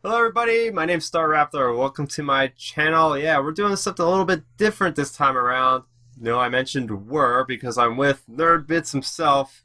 Hello everybody, my name's Starrapter. Welcome to my channel. Yeah, we're doing something a little bit different this time around. No, I mentioned "were" because I'm with Nerdbits himself.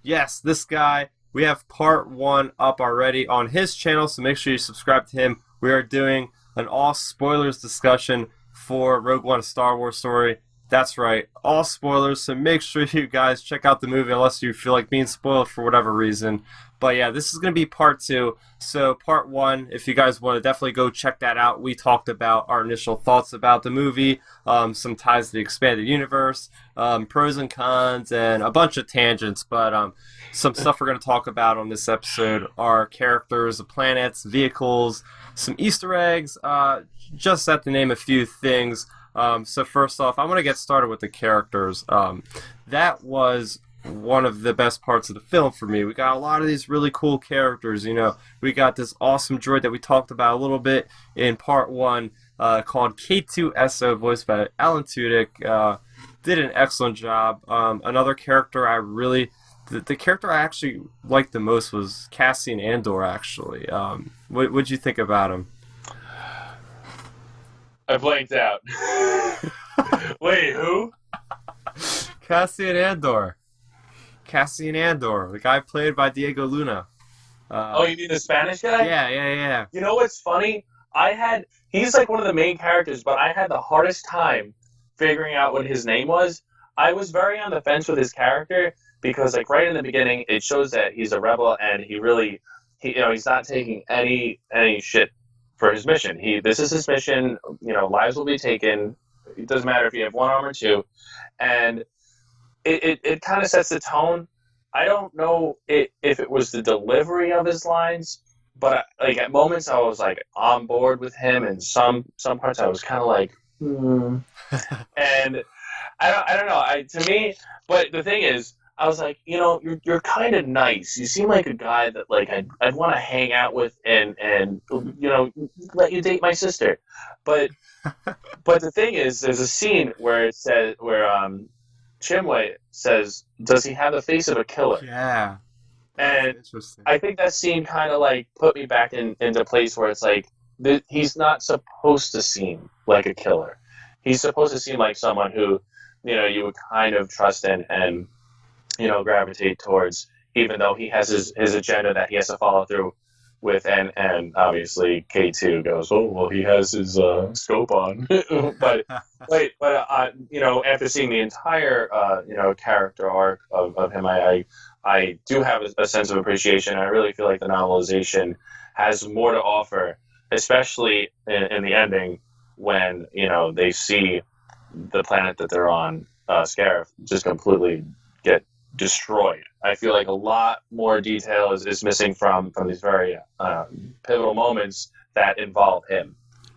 Yes, this guy. We have part 1 up already on his channel, so make sure you subscribe to him. We are doing an all spoilers discussion for Rogue One: A Star Wars Story. That's right, all spoilers, so make sure you guys check out the movie unless you feel like being spoiled for whatever reason. But yeah, this is going to be part 2. So part 1, if you guys want to definitely go check that out. We talked about our initial thoughts about the movie, some ties to the expanded universe, pros and cons, and a bunch of tangents. But some stuff we're going to talk about on this episode are characters, the planets, vehicles, some Easter eggs, just to name a few things. So first off, I want to get started with the characters. That was one of the best parts of the film for me. We got a lot of these really cool characters. You know, we got this awesome droid that we talked about a little bit in part 1 called K2SO, voiced by Alan Tudyk. Did an excellent job. Another character the character I actually liked the most was Cassian Andor, actually. What'd you think about him? I blanked out. Wait, who? Cassian Andor. Cassian Andor, the guy played by Diego Luna. Oh, you mean the Spanish guy? Yeah. You know what's funny? He's like one of the main characters, but I had the hardest time figuring out what his name was. I was very on the fence with his character because, like, right in the beginning, it shows that he's a rebel and he's not taking any shit for his mission. This is his mission. You know, lives will be taken. It doesn't matter if you have one arm or two, and it kind of sets the tone. I don't know if it was the delivery of his lines, but like at moments I was like on board with him, and some parts I was kind of like, and I don't know. To me, but the thing is, I was like, you know, you're kind of nice. You seem like a guy that like I'd want to hang out with and you know, let you date my sister. But the thing is, there's a scene where it says Chimway says, "Does he have the face of a killer?" Yeah. And I think that scene kind of like put me back into place where it's like he's not supposed to seem like a killer. He's supposed to seem like someone who, you know, you would kind of trust and you know, gravitate towards, even though he has his agenda that he has to follow through with, and obviously K2 goes, oh well, he has his scope on, but you know, after seeing the entire you know, character arc of him, I do have a sense of appreciation. I really feel like the novelization has more to offer, especially in the ending when, you know, they see the planet that they're on, Scarif, just completely get destroyed. I feel like a lot more detail is missing from these very pivotal moments that involve him.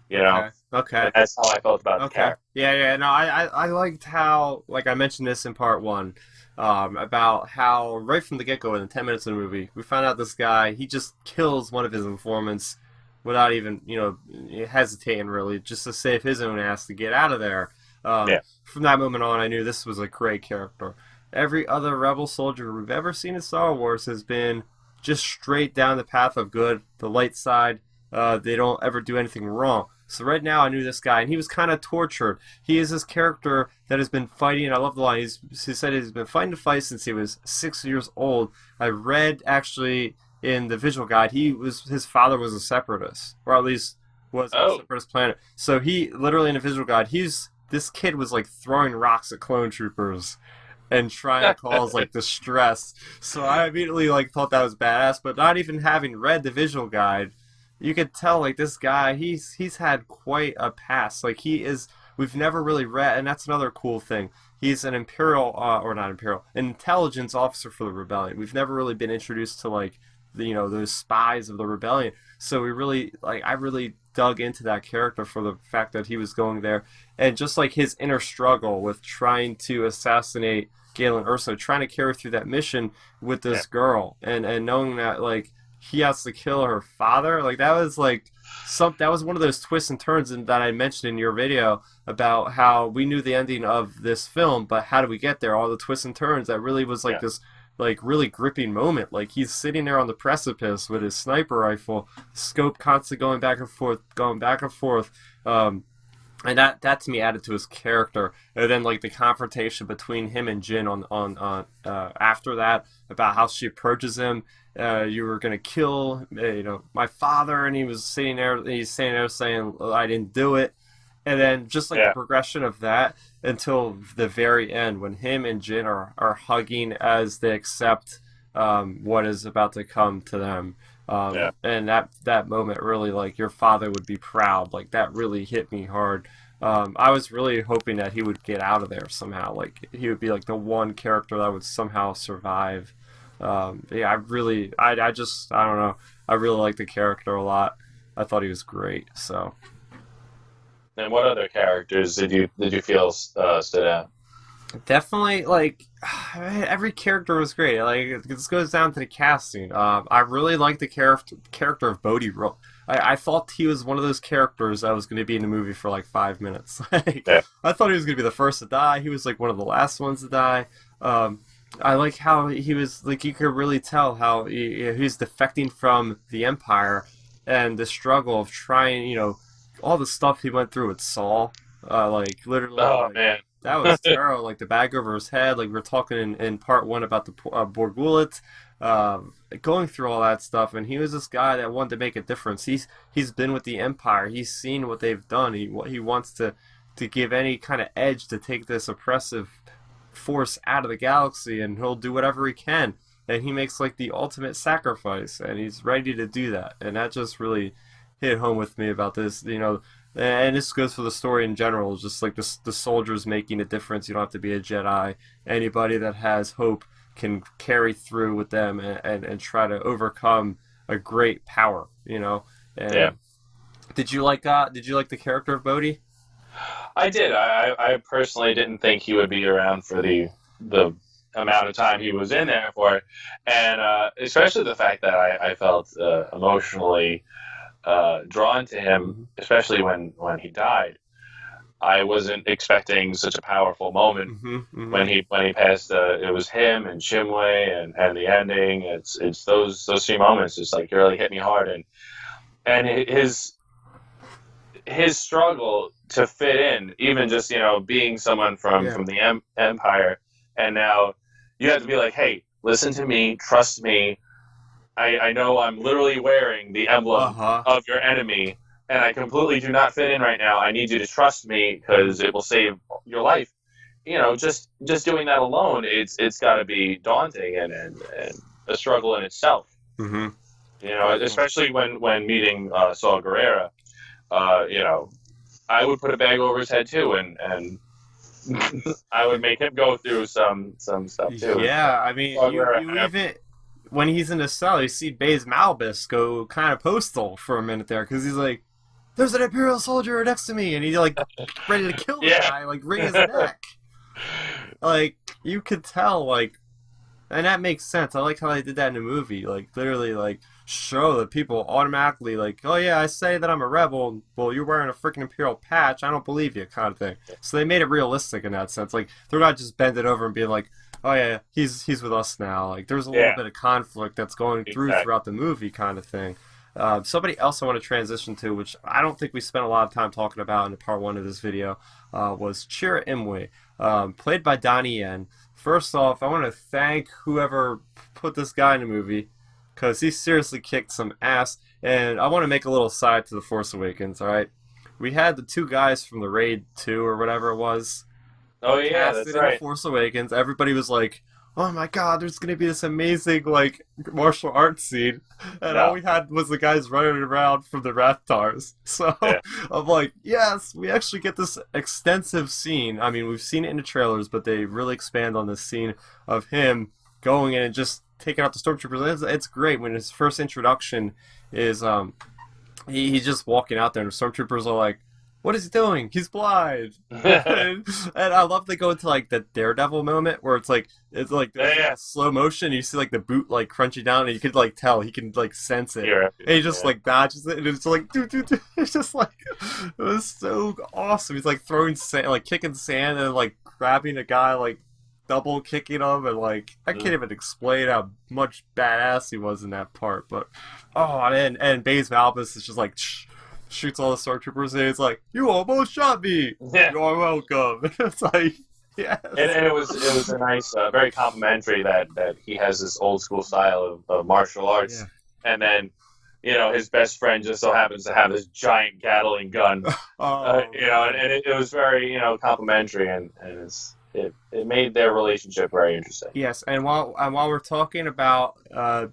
You know, Okay. And that's how I felt about the character. Yeah. No, I liked how, like I mentioned this in part 1, about how right from the get-go in the 10 minutes of the movie, we found out this guy, he just kills one of his informants without even, you know, hesitating really, just to save his own ass to get out of there. From that moment on, I knew this was a great character. Every other rebel soldier we've ever seen in Star Wars has been just straight down the path of good, the light side. They don't ever do anything wrong. So right now I knew this guy, and he was kind of tortured. He is this character that has been fighting. I love the line. He said he's been fighting to fight since he was 6 years old. I read, actually, in the visual guide, his father was a separatist, or at least was on a separatist planet. So he, literally in the visual guide, this kid was like throwing rocks at clone troopers and trying to cause like distress. So I immediately like thought that was badass, but not even having read the visual guide, you could tell like this guy, he's had quite a past. Like we've never really read, and that's another cool thing. He's an imperial, or not imperial, an intelligence officer for the rebellion. We've never really been introduced to like you know, those spies of the rebellion. So I really dug into that character for the fact that he was going there, and just like his inner struggle with trying to assassinate Galen Erso, trying to carry through that mission with this girl, and knowing that like he has to kill her father. Like that was one of those twists and turns that I mentioned in your video about how we knew the ending of this film, but how do we get there? All the twists and turns, that really was like like really gripping moment. Like he's sitting there on the precipice with his sniper rifle, scope constantly going back and forth, going back and forth. And that to me added to his character. And then like the confrontation between him and Jin on after that about how she approaches him. You were gonna kill my father, and he's sitting there saying I didn't do it. And then just like the progression of that until the very end when him and Jin are hugging as they accept what is about to come to them. And that moment really, like, your father would be proud. Like, that really hit me hard. I was really hoping that he would get out of there somehow. Like, he would be, like, the one character that would somehow survive. I just, I don't know. I really like the character a lot. I thought he was great, so. And what other characters did you feel stood out? Definitely, like, every character was great. Like, this goes down to the casting. I really liked the character of Bodhi. I thought he was one of those characters that was going to be in the movie for like 5 minutes. I thought he was going to be the first to die. He was like one of the last ones to die. I like how he was, like, you could really tell how he's defecting from the Empire and the struggle of trying, all the stuff he went through with Saul. Like, literally. Oh, man. That was terrible. Like the bag over his head. Like we were talking in part one about the Borgullet, going through all that stuff. And he was this guy that wanted to make a difference. He's been with the Empire. He's seen what they've done. He wants to give any kind of edge to take this oppressive force out of the galaxy, and he'll do whatever he can. And he makes like the ultimate sacrifice, and he's ready to do that. And that just really hit home with me about this. And this goes for the story in general, just like the soldiers making a difference. You don't have to be a Jedi. Anybody that has hope can carry through with them and try to overcome a great power, And Did you like the character of Bodhi? I did. I personally didn't think he would be around for the amount of time he was in there for, and especially the fact that I felt emotionally drawn to him, especially when he died. I wasn't expecting such a powerful moment when he passed. It was him and Shimwei and the ending. It's those three moments. It's like it really hit me hard, and his struggle to fit in, even just being someone from the Empire, and now you have to be like, hey, listen to me, trust me. I know I'm literally wearing the emblem of your enemy, and I completely do not fit in right now. I need you to trust me because it will save your life. Just doing that alone, it's got to be daunting and a struggle in itself. Especially when meeting Saul Guerrero. I would put a bag over his head too, and I would make him go through some stuff too. Yeah, I mean, you even. When he's in the cell, you see Baze Malbus go kind of postal for a minute there because he's like, "There's an Imperial soldier next to me," and he's like ready to kill the guy, like wring his neck. Like you could tell, like, and that makes sense. I like how they did that in the movie, like literally, like show that people automatically like, "Oh yeah, I say that I'm a rebel. Well, you're wearing a freaking Imperial patch. I don't believe you," kind of thing. So they made it realistic in that sense. Like they're not just bending over and being like, "Oh yeah, he's with us now." Like there's a little bit of conflict that's going through throughout the movie, kind of thing. Somebody else I want to transition to, which I don't think we spent a lot of time talking about in part one of this video, was Chira Imwe, played by Donnie Yen. First off, I want to thank whoever put this guy in the movie because he seriously kicked some ass. And I want to make a little side to The Force Awakens. All right, we had the two guys from the Raid 2 or whatever it was. Oh yeah, that's right. In Force Awakens, everybody was like, "Oh my God, there's gonna be this amazing like martial arts scene," and all we had was the guys running around from the Rathars. So I'm like, yes, we actually get this extensive scene. I mean, we've seen it in the trailers, but they really expand on this scene of him going in and just taking out the stormtroopers. It's great when his first introduction is he's just walking out there, and the stormtroopers are like, "What is he doing? He's blind." and I love they go into like the Daredevil moment where it's like slow motion. You see like the boot like crunching down, and you can like tell he can like sense it. And he just like dodges it, and it's like doo. It's just like it was so awesome. He's like throwing sand, like kicking sand, and like grabbing a guy like double kicking him, and like I can't even explain how much badass he was in that part. But oh, and Baze Malbus is just like shoots all the stormtroopers, and it's like, you almost shot me. Yeah. You're welcome. It's like, yes. And it was a nice, very complimentary that he has this old school style of martial arts, Yeah. and then his best friend just so happens to have this giant Gatling gun, Oh, and it was very complimentary, and it made their relationship very interesting. yes, and while we're talking about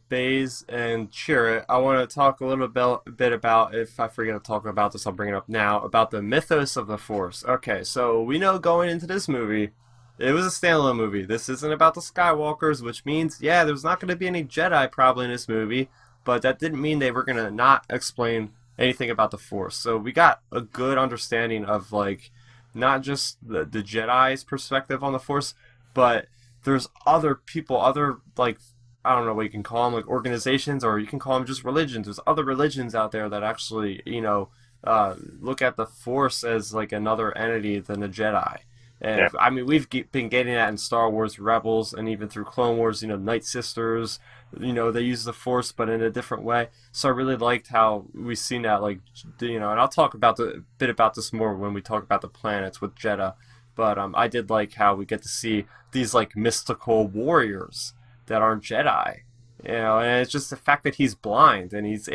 Baze and Chirrut, I want to talk a little bit about, if I forget to talk about this, I'll bring it up now, about the mythos of the Force. Okay, so we know going into this movie, it was a standalone movie. This isn't about the Skywalkers, which means, yeah, there's not going to be any Jedi probably in this movie, but that didn't mean they were going to not explain anything about the Force. So we got a good understanding of, like, not just the Jedi's perspective on the Force, but there's other people, other, like, I don't know what you can call them, like organizations, or you can call them just religions. There's other religions out there that actually, look at the Force as like another entity than the Jedi. And Yeah. I mean, we've been getting that in Star Wars Rebels, and even through Clone Wars, Night Sisters, they use the Force, but in a different way. So I really liked how we seen that, like, and I'll talk about a bit about this more when we talk about the planets with Jeddah. But I did like how we get to see these like mystical warriors that aren't Jedi. And it's just the fact that he's blind and he's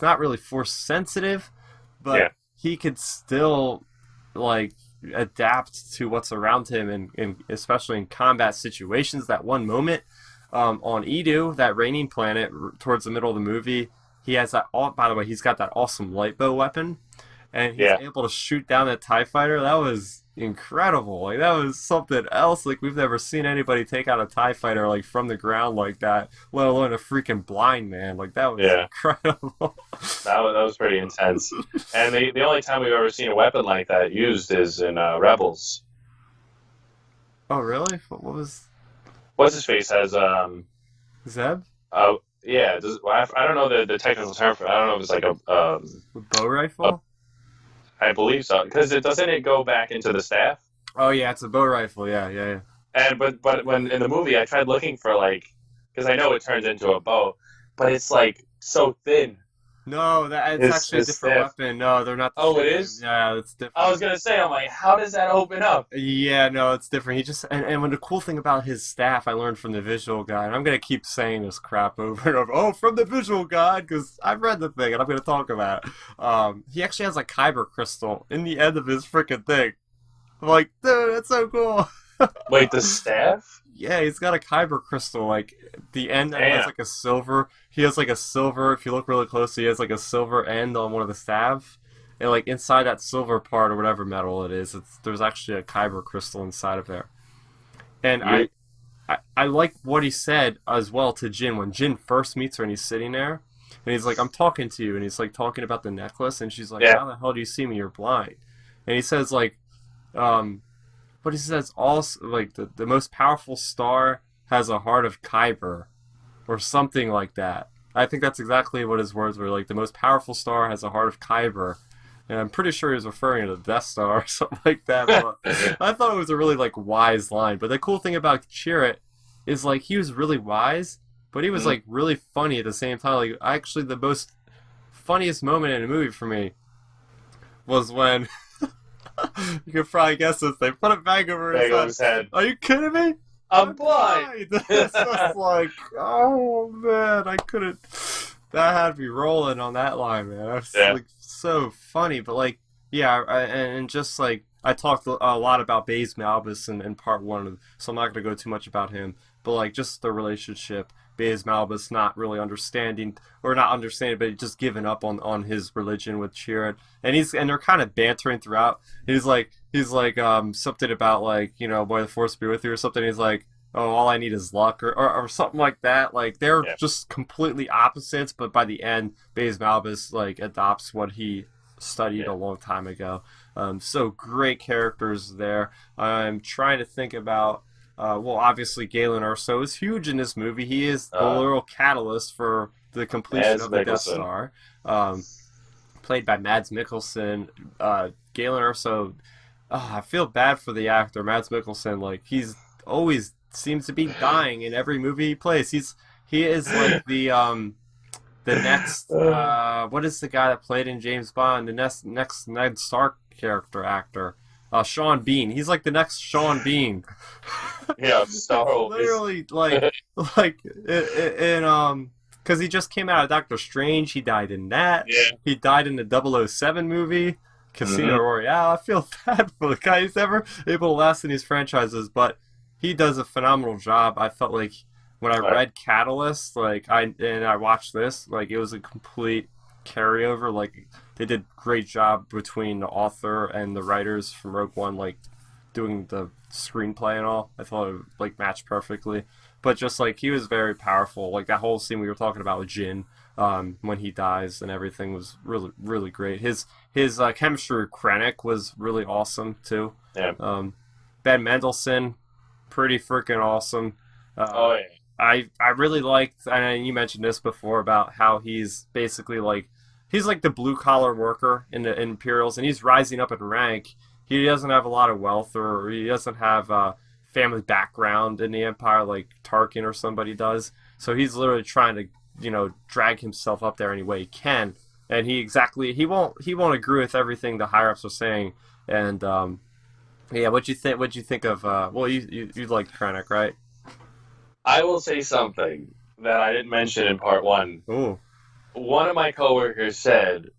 not really Force sensitive, but Yeah. he could still like adapt to what's around him, and especially in combat situations. That one moment on Edu, that raining planet, towards the middle of the movie, he has that. By the way, he's got that awesome light bow weapon, and he's able to shoot down that TIE fighter. That was incredible. Like, that was something else. Like, we've never seen anybody take out a TIE fighter like from the ground like that, let alone a freaking blind man. Like, that was incredible. That was pretty intense. And the only time we've ever seen a weapon like that used is in Rebels. Oh, really? What was What's his face has Zeb? oh yeah, I don't know the technical term for it. I don't know if it's like a Bow rifle? I believe so, because doesn't it go back into the staff? Oh yeah, it's a bow rifle. Yeah. And but when in the movie I tried looking for, like, because I know it turns into a bow, but it's like so thin. No, it's actually a different staff. weapon. No, they're not. Oh, it is? Yeah, it's different. I was gonna say, I'm like, how does that open up? Yeah, no, it's different. He just and when the cool thing about his staff, I learned from the visual guide. And I'm gonna keep saying this crap over and over. Oh, from the visual guide, because I've read the thing and I'm gonna talk about it. He actually has a kyber crystal in the end of his freaking thing. I'm like, dude, that's so cool. Wait, the staff? Yeah, he's got a kyber crystal, like, the end that has, like, a silver. He has, like, a silver, if you look really closely, he has, like, a silver end on one of the staff. And, like, inside that silver part, or whatever metal it is, there's actually a kyber crystal inside of there. And I like what he said, as well, to Jin. When Jin first meets her and he's sitting there, and he's like, I'm talking to you, and he's, like, talking about the necklace, and she's like, how the hell do you see me? You're blind. And he says, like, but he says also, like, the most powerful star has a heart of Kyber, or something like that. I think that's exactly what his words were. Like, the most powerful star has a heart of Kyber, and I'm pretty sure he was referring to the Death Star or something like that. But I thought it was a really, like, wise line. But the cool thing about Chirrut is, like, he was really wise, but he was like really funny at the same time. Like, actually, the most funniest moment in the movie for me was when. You can probably guess this. They put it back over his head. Are you kidding me? I'm blind. It's just like, oh man, I couldn't. That had me rolling on that line, man. That's like so funny, but like, yeah, and just like I talked a lot about Baze Malbus in part one, so I'm not gonna go too much about him. But like, just the relationship. Baze Malbus not really understanding, or not understanding, but just giving up on his religion with Chirrut, and they're kind of bantering throughout. He's like something about, like, boy, the Force be with you, or something. He's like, oh, all I need is luck, or something like that. Like, they're just completely opposites, but by the end, Baze Malbus like adopts what he studied a long time ago. So great characters there. I'm trying to think about. Well, obviously, Galen Erso is huge in this movie. He is the literal catalyst for the completion of the Death Star. Played by Mads Mikkelsen. Galen Erso, I feel bad for the actor, Mads Mikkelsen. Like, he's always seems to be dying in every movie he plays. He is like the next what is the guy that played in James Bond? The next Ned Stark character actor, Sean Bean. He's like the next Sean Bean. Yeah, so Literally like in because he just came out of Doctor Strange. He died in that. yeah. He died in the 007 movie, Casino Royale. I feel bad for the guy. He's never able to last in these franchises, but he does a phenomenal job. I felt like when I read Catalyst, I watched this, like it was a complete carryover. Like they did a great job between the author and the writers from Rogue One, like doing the screenplay and all. I thought it like matched perfectly. But just like he was very powerful. Like that whole scene we were talking about with Jin, when he dies and everything was really really great. His chemistry with Krennic was really awesome too. Yeah. Ben Mendelsohn, pretty freaking awesome. Oh yeah. I really liked, and you mentioned this before about how he's basically like he's like the blue collar worker in the Imperials, and he's rising up in rank. He doesn't have a lot of wealth, or he doesn't have a family background in the Empire like Tarkin or somebody does. So he's literally trying to drag himself up there any way he can, and he won't agree with everything the higher ups are saying. And yeah, what'd you think of? Well, you liked Krennic, right? I will say something that I didn't mention in part one. Ooh. One of my coworkers said,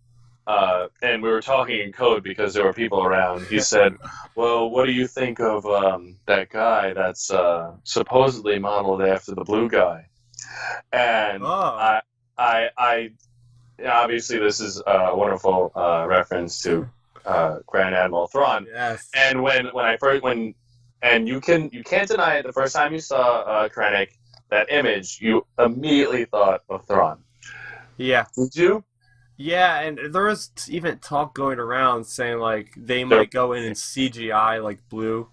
and we were talking in code because there were people around. He said, "Well, what do you think of that guy that's supposedly modeled after the blue guy?" And I obviously this is a wonderful reference to Grand Admiral Thrawn. Yes. And and you can't deny it. The first time you saw Krennic, that image, you immediately thought of Thrawn. Yeah. Did you? Yeah, and there was even talk going around saying like they might go in and CGI like blue.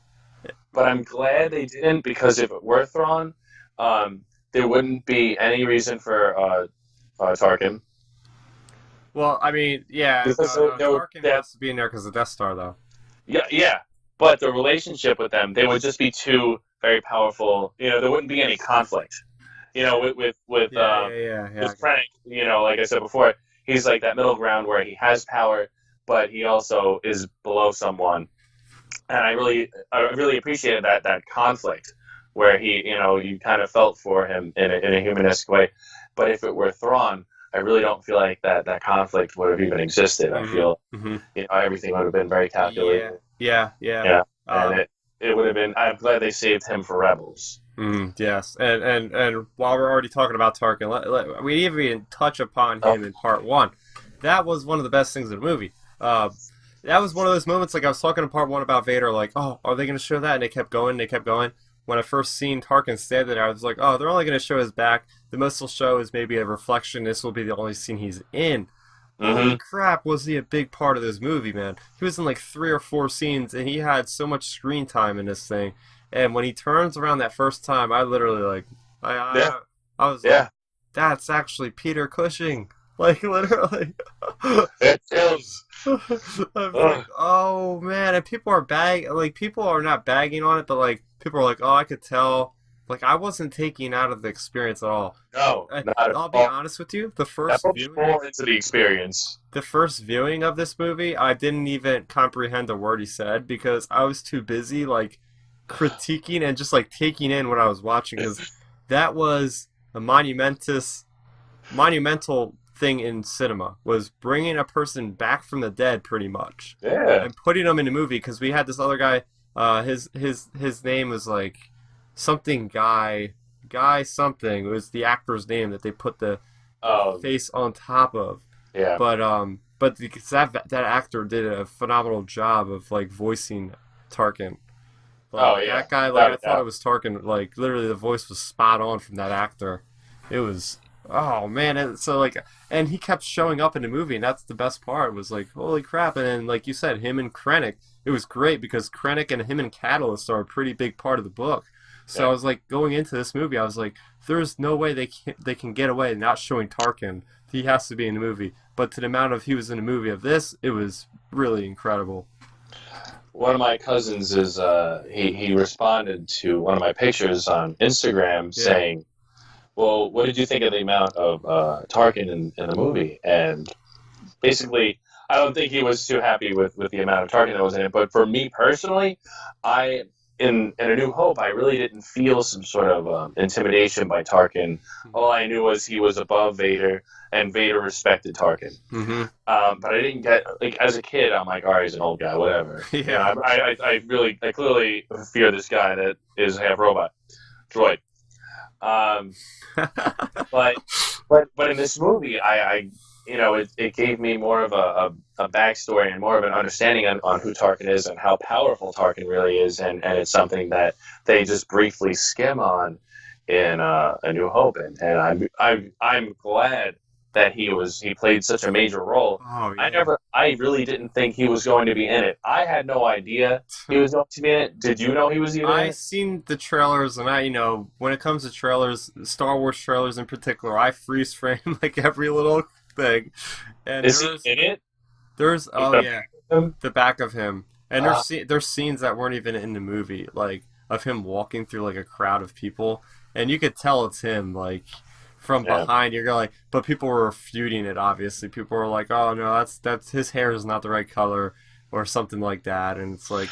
But I'm glad they didn't, because if it were Thrawn, there wouldn't be any reason for Tarkin. Well, I mean, yeah, Tarkin has to be in there because of Death Star, though. Yeah. But the relationship with them, they would just be two very powerful. There wouldn't be any conflict. With Krennic, like I said before, he's like that middle ground where he has power, but he also is below someone. And I really appreciated that conflict where you kind of felt for him in a humanistic way. But if it were Thrawn, I really don't feel like that conflict would have even existed. I feel everything would have been very calculated. Yeah. And it would have been. I'm glad they saved him for Rebels. Yes, and while we're already talking about Tarkin, we even touch upon him in part one. That was one of the best things in the movie. That was one of those moments, like I was talking in part one about Vader, like, oh, are they going to show that? And they kept going. When I first seen Tarkin stand there, I was like, oh, they're only going to show his back. The most they'll show is maybe a reflection. This will be the only scene he's in. Holy crap, was he a big part of this movie, man. He was in like 3 or 4 scenes, and he had so much screen time in this thing. And when he turns around that first time, I literally, I was like, that's actually Peter Cushing. Like, literally. It is. I'm like, oh, man. And people are not bagging on it, but, like, people are like, oh, I could tell. Like, I wasn't taking out of the experience at all. No, not at all. I'll be honest with you. The first more into the experience. The first viewing of this movie, I didn't even comprehend a word he said because I was too busy, like, critiquing and just, like, taking in what I was watching, because that was a monumental thing in cinema, was bringing a person back from the dead, pretty much. Yeah. And putting them in a movie, because we had this other guy, his name was, like, something guy something. It was the actor's name that they put the face on top of. Yeah. But that actor did a phenomenal job of like voicing Tarkin. That guy, like, I thought it was Tarkin. Like, literally, the voice was spot on from that actor. It was, oh man, and he kept showing up in the movie, and that's the best part. Was like, holy crap! And then, like you said, him and Krennic, it was great because Krennic and him and Catalyst are a pretty big part of the book. So I was like, going into this movie, I was like, there's no way they can get away not showing Tarkin. He has to be in the movie. But to the amount of he was in the movie of this, it was really incredible. one of my cousins is he responded to one of my pictures on Instagram Yeah. saying, "Well, what did you think of the amount of Tarkin in the movie?" And basically, I don't think he was too happy with the amount of Tarkin that was in it. But for me personally, I in A New Hope, I really didn't feel some sort of intimidation by Tarkin. All I knew was he was above Vader, and Vader respected Tarkin. Mm-hmm. But I didn't get like as a kid. I'm like, all right, he's an old guy, whatever. You know, Yeah. I clearly fear this guy that is half robot droid. Um, but but in this movie, I you know it gave me more of a backstory and more of an understanding on who Tarkin is and how powerful Tarkin really is, and it's something that they just briefly skim on in A New Hope, and I'm glad that he played such a major role. Oh yeah. I really didn't think he was going to be in it. I had no idea he was going to be in it. Did you know he was even in I it? seen the trailers, and when it comes to trailers, Star Wars trailers in particular, I freeze frame like every little thing. And Is he in it? oh The yeah, him? the back of him, and Uh, there's scenes that weren't even in the movie, like of him walking through like a crowd of people, and you could tell it's him, like from yeah. behind. You're like, but people were refuting it. Obviously, people were like, "Oh no, that's his hair is not the right color," or something like that, and it's like,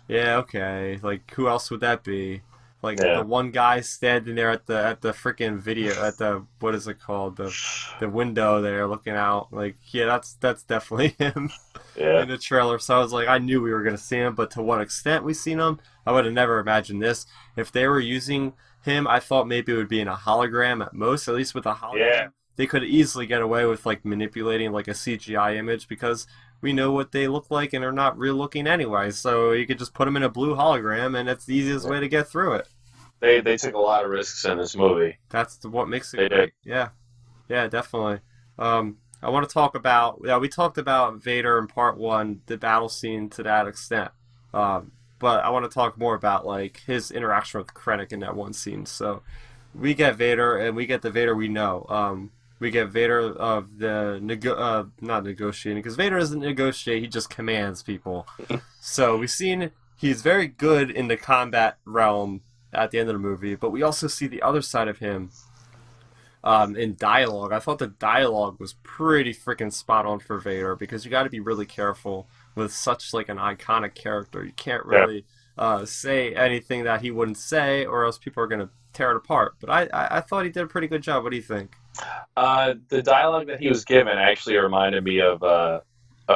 yeah, okay, like who else would that be? Like the Yeah. one guy standing there at the freaking video at the what is it called, the window there looking out, like yeah, that's definitely him Yeah. in the trailer. So I was like, I knew we were gonna see him, but to what extent we seen him, I would have never imagined this. If they were using him, I thought maybe it would be in a hologram at most. At least with a Yeah. hologram, they could easily get away with like manipulating like a CGI image because we know what they look like and they're not real looking anyway. So you could just put them in a blue hologram, and that's the easiest way to get through it. They took a lot of risks in this movie. That's what makes it They did. great. Yeah, yeah, definitely. I want to talk about yeah. We talked about Vader in part one, the battle scene to that extent. But I want to talk more about like his interaction with Krennic in that one scene. So we get Vader, and we get the Vader we know. We get Vader of the not negotiating because Vader doesn't negotiate; he just commands people. So we've seen he's very good in the combat realm at the end of the movie, but we also see the other side of him in dialogue. I thought the dialogue was pretty freaking spot on for Vader because you got to be really careful with such like an iconic character. You can't Yeah. really say anything that he wouldn't say, or else people are gonna tear it apart. But I thought he did a pretty good job. What do you think? The dialogue that he was given actually reminded me of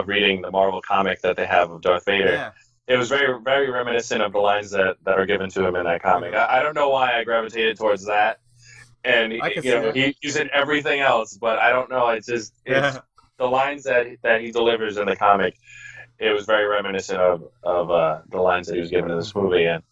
reading the Marvel comic that they have of Darth Vader. Yeah. It was very reminiscent of the lines that are given to him in that comic. Mhm. I don't know why I gravitated towards that, and I can you see know it. he's in everything else, but I don't know. It's Yeah. the lines that he delivers in the comic. It was very reminiscent of the lines that he was given in this movie, and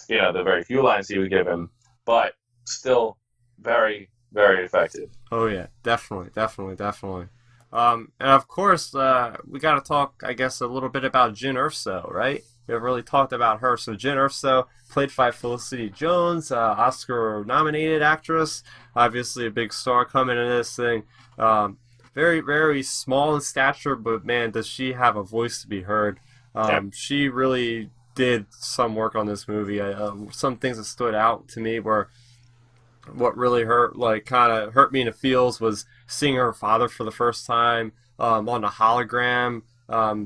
you know the very few lines he was given, but still very effective. Oh yeah, definitely, definitely, definitely. And of course, we got to talk, I guess, a little bit about Jyn Erso, right? We haven't really talked about her. So Jyn Erso, played by Felicity Jones, Oscar-nominated actress, obviously a big star coming in this thing. Um, very small in stature, but man, does she have a voice to be heard. Yeah, She really did some work on this movie. Some things that stood out to me were what really hurt, like kind of hurt me in the feels, was seeing her father for the first time on the hologram,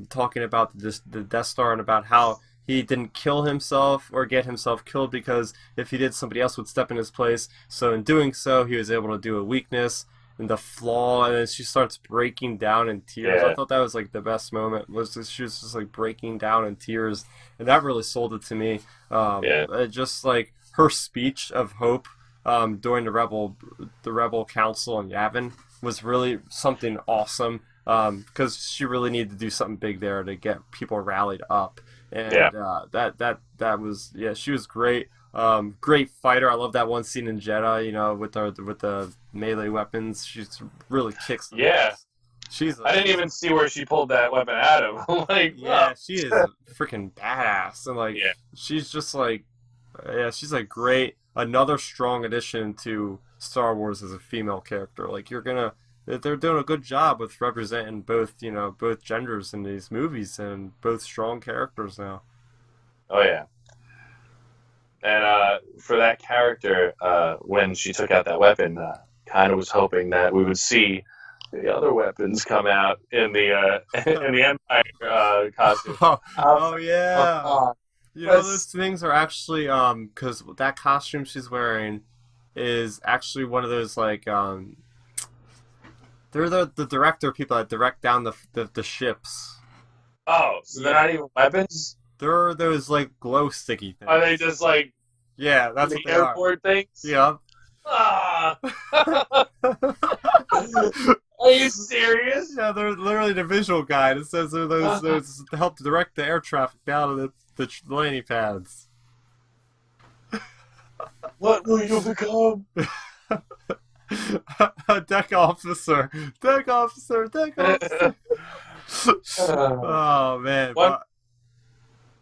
talking about the Death Star and about how he didn't kill himself or get himself killed because if he did, somebody else would step in his place. So in doing so, he was able to do a weakness and the flaw, and then she starts breaking down in tears. I yeah, thought that was like the best moment. Was just, she was just like breaking down in tears, and that really sold it to me. yeah, Just like her speech of hope during the rebel council in Yavin was really something awesome because she really needed to do something big there to get people rallied up, yeah, and that was yeah, she was great. Great fighter. I love that one scene in Jeddah. You know, with the melee weapons, she's really kicks some yeah. ass. She's I didn't even see where she pulled that weapon out of. I'm like, oh, yeah, she is a freaking badass, and like yeah, she's just like yeah, she's like great. Another strong addition to Star Wars as a female character. Like they're doing a good job with representing both, both genders in these movies and both strong characters now. Oh yeah. And for that character, when she took out that weapon, kind of was hoping that we would see the other weapons come out in the in the Empire costume. Oh, I was oh like, come yeah. on, You know those let's. things are actually because that costume she's wearing is actually one of those like they're the director people that direct down the ships. Oh, so they're Yeah. not even weapons? They're those like glow sticky Are they things. just like Yeah, that's the what they are. airport things? Yeah. Ah! Are you serious? Yeah, they're literally the visual guide. It says they're Ah, those to help direct the air traffic down to the landing pads. what will you become? Deck officer, deck officer, deck officer. Uh, Oh man, one but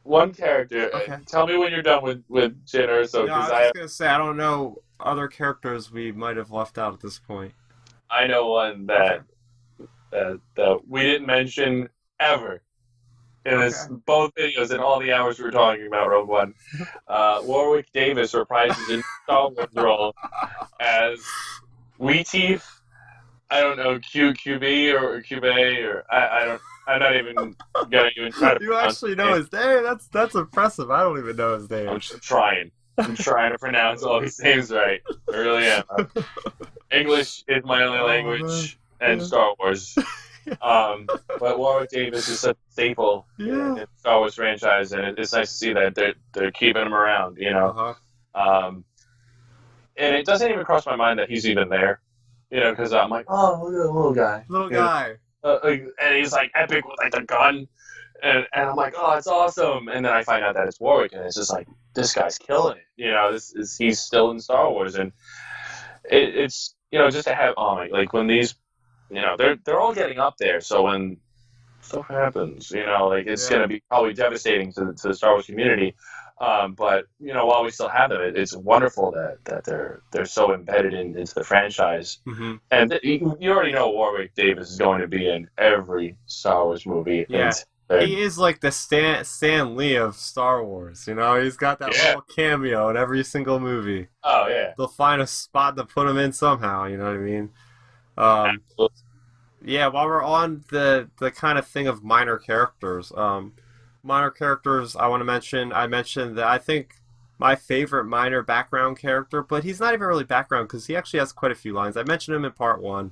one character. okay. Tell me when you're done with Jin Urso, No, I because was just gonna say I don't know other characters we might have left out at this point. I know one Okay, that we didn't mention ever in okay. this both videos and all the hours we were talking about Rogue One. Warwick Davis reprises a Star Wars role as Weetief. I don't know QQB or QB or I don't. I'm not even gonna even try to You pronounce actually his know name. his name? That's impressive. I don't even know his I'm name. just trying. I'm trying to pronounce all these names right. I really am. English is my only Oh man. language, and Yeah. Star Wars. But Warwick Davis is such a staple in Yeah. the Star Wars franchise, and it's nice to see that they're keeping him around. Uh huh. Um, and it doesn't even cross my mind that he's even there. Because I'm like, oh, look at the little guy. Little guy. And he's like epic with like the gun, and I'm like, oh, it's awesome. And then I find out that it's Warwick, and it's just like this guy's killing it. This is he's still in Star Wars, and it's just to have like when these they're all getting up there. So when stuff happens, like it's Yeah. gonna be probably devastating to the Star Wars community. But while we still have them, it's wonderful that they're so embedded into the franchise. Hmm. And you already know Warwick Davis is going to be in every Star Wars movie. Yeah. He is like the Stan Lee of Star Wars. You know, he's got that Yeah. little cameo in every single movie. Oh yeah. They'll find a spot to put him in somehow. You know what I mean? Um, Absolutely. yeah. While we're on the kind of thing of minor characters, I want to mention. I mentioned that I think my favorite minor background character, but he's not even really background because he actually has quite a few lines. I mentioned him in part one.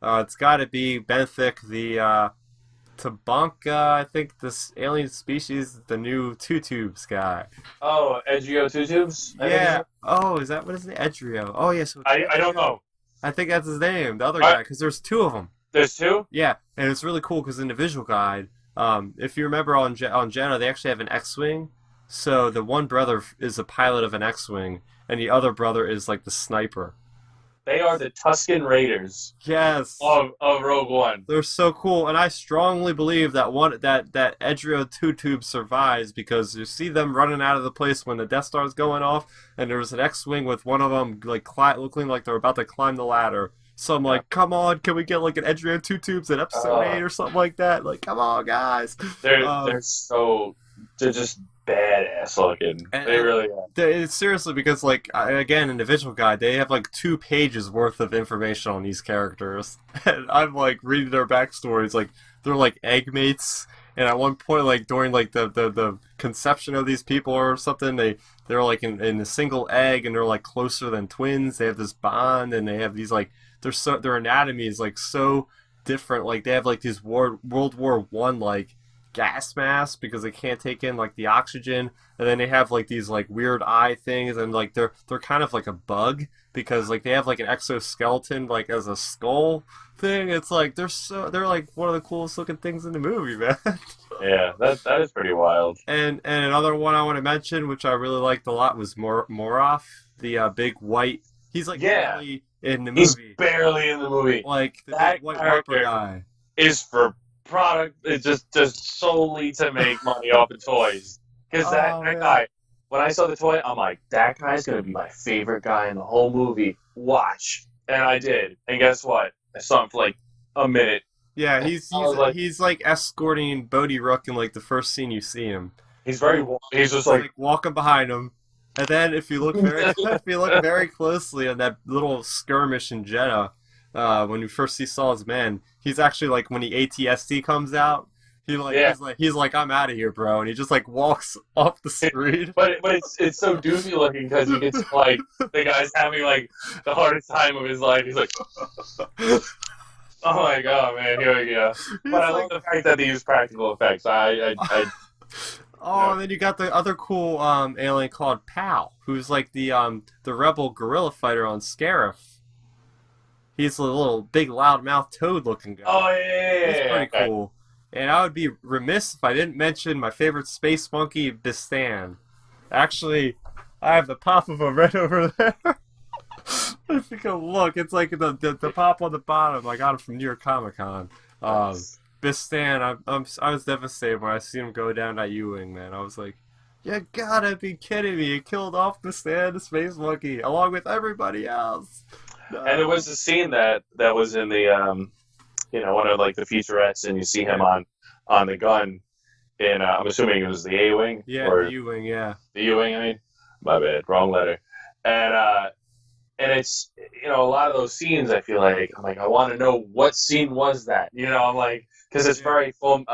It's got to be Benthic, the Tabanka, I think this alien species, the new Two Tubes guy. Oh, Edgio Two Tubes. I think Yeah. Oh, is that what is it? Edrio. Oh, yeah. So it's I don't Edrio. know. I think that's his name. The other Uh, guy, because there's two of them. there's two. Yeah, and it's really cool because in the visual guide, if you remember on Jenna, they actually have an X-wing. So the one brother is a pilot of an X-wing, and the other brother is like the sniper. They are the Tusken Raiders Yes. of Rogue One. They're so cool, and I strongly believe that that Edrio Two Tube survives because you see them running out of the place when the Death Star is going off, and there's an X-wing with one of them like looking like they're about to climb the ladder. So I'm Yeah. like, come on, can we get like an Edrio Two Tubes in Episode 8 or something like that? Like, come on, guys. They're Um, they're just badass looking. They and really are. it's seriously because like again in the visual guide they have like 2 pages worth of information on these characters, and I'm like reading their backstories. Like they're like egg mates, and at one point like during like the conception of these people or something, they're like in a single egg, and they're like closer than twins. They have this bond, and they have these like their anatomy is like so different. Like they have like these World War I like gas masks because they can't take in like the oxygen, and then they have like these like weird eye things, and like they're kind of like a bug because like they have like an exoskeleton like as a skull thing. It's like they're like one of the coolest looking things in the movie, man. Yeah, that is pretty wild. And another one I want to mention, which I really liked a lot, was Moroff, the big white. He's like Yeah, barely in the he's movie, barely in the movie. like the That big white Whopper character guy. is for product. It's just solely to make money off of toys. Because Oh that yeah. guy, when I saw the toy, I'm like, that guy's gonna be my favorite guy in the whole movie. Watch, and I did. And guess what? I saw him for like a minute. Yeah, he's I was like, he's like escorting Bodhi Rook in like the first scene you see him. He's And very. He's just he's like. like walking behind him. And then if you look very if you look very closely on that little skirmish in Jeddah, when you first see Saul's men, he's actually like when the ATST comes out, Yeah, he's like I'm out of here, bro, and he just like walks off the screen. but it's so doofy looking because you can see like the guy's having like the hardest time of his life. He's like, oh my god, man, here we go. But He's I love like, the fact that they use practical effects. You oh, know, and then you got the other cool alien called Pal, who's like the rebel guerrilla fighter on Scarif. He's a little big loudmouth toad looking oh guy. yeah, yeah, He's yeah, yeah, pretty okay. cool. And I would be remiss if I didn't mention my favorite space monkey, Bistan. Actually, I have the pop of a red over there. If you can look, it's like the pop on the bottom. I got it from New York Comic Con. Um, Nice. Bistan, I was devastated when I seen him go down that U-wing, man. I was like, you gotta be kidding me! You killed off Bistan, the space monkey, along with everybody else. And there No. was a scene that was in the one of like the featurettes, and you see him Yeah, on the gun in I'm assuming it was the A wing yeah, the or U-wing, yeah. the U wing. I mean, my bad, wrong letter. And it's a lot of those scenes. I feel like I'm like I want to know what scene was that. I'm like because it's Yeah. very full.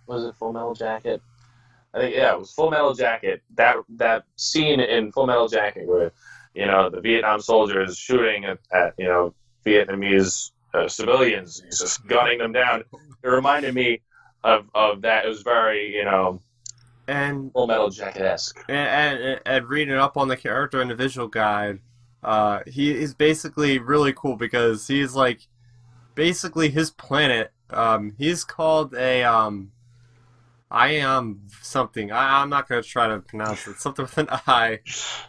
Was it Full Metal Jacket? I think yeah, it was Full Metal Jacket. That scene in Full Metal Jacket where the Vietnam soldiers shooting at Vietnamese civilians, he's just gunning them down. It reminded me of that. It was very And Full Metal Jacket esque. and reading up on the character in the visual guide, he is basically really cool because he's like basically his planet. He's called a I am something. I'm not gonna try to pronounce it. Something with an I.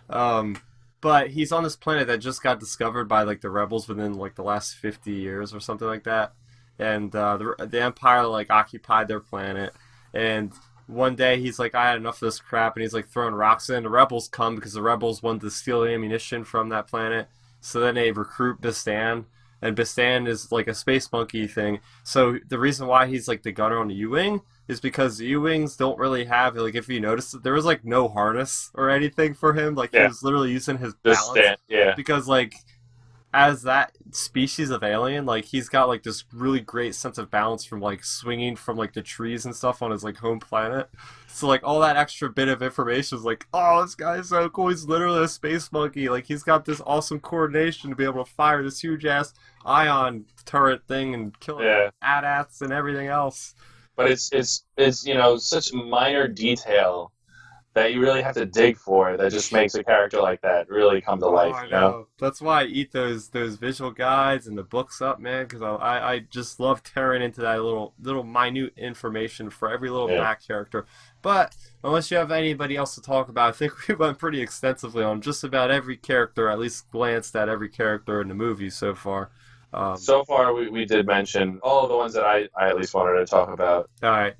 Um, but he's on this planet that just got discovered by like the rebels within like the last 50 years or something like that, and the Empire like occupied their planet, and one day he's like, I had enough of this crap, and he's like throwing rocks in. The rebels come because the rebels wanted to steal ammunition from that planet, so then they recruit Bistan. And Bistan is like a space monkey thing. So the reason why he's like the gunner on the U-wing is because the U-wings don't really have like if you notice there was like no harness or anything for him. Like he Yeah, was literally using his just balance stand. Yeah, because like as that species of alien, like he's got like this really great sense of balance from like swinging from like the trees and stuff on his like home planet. So like all that extra bit of information is like, oh, this guy's so cool. He's literally a space monkey. Like he's got this awesome coordination to be able to fire this huge ass ion turret thing and kill yeah. AT-ATs and everything else. But it's such minor detail that you really have to dig for that just makes a character like that really come to Oh, life. I know. That's why I eat those visual guides and the books up, man. Because I just love tearing into that little minute information for every little Yeah. back character. But unless you have anybody else to talk about, I think we went pretty extensively on just about every character. At least glanced at every character in the movie so far. So far, we did mention all of the ones that I at least wanted to talk about. All right.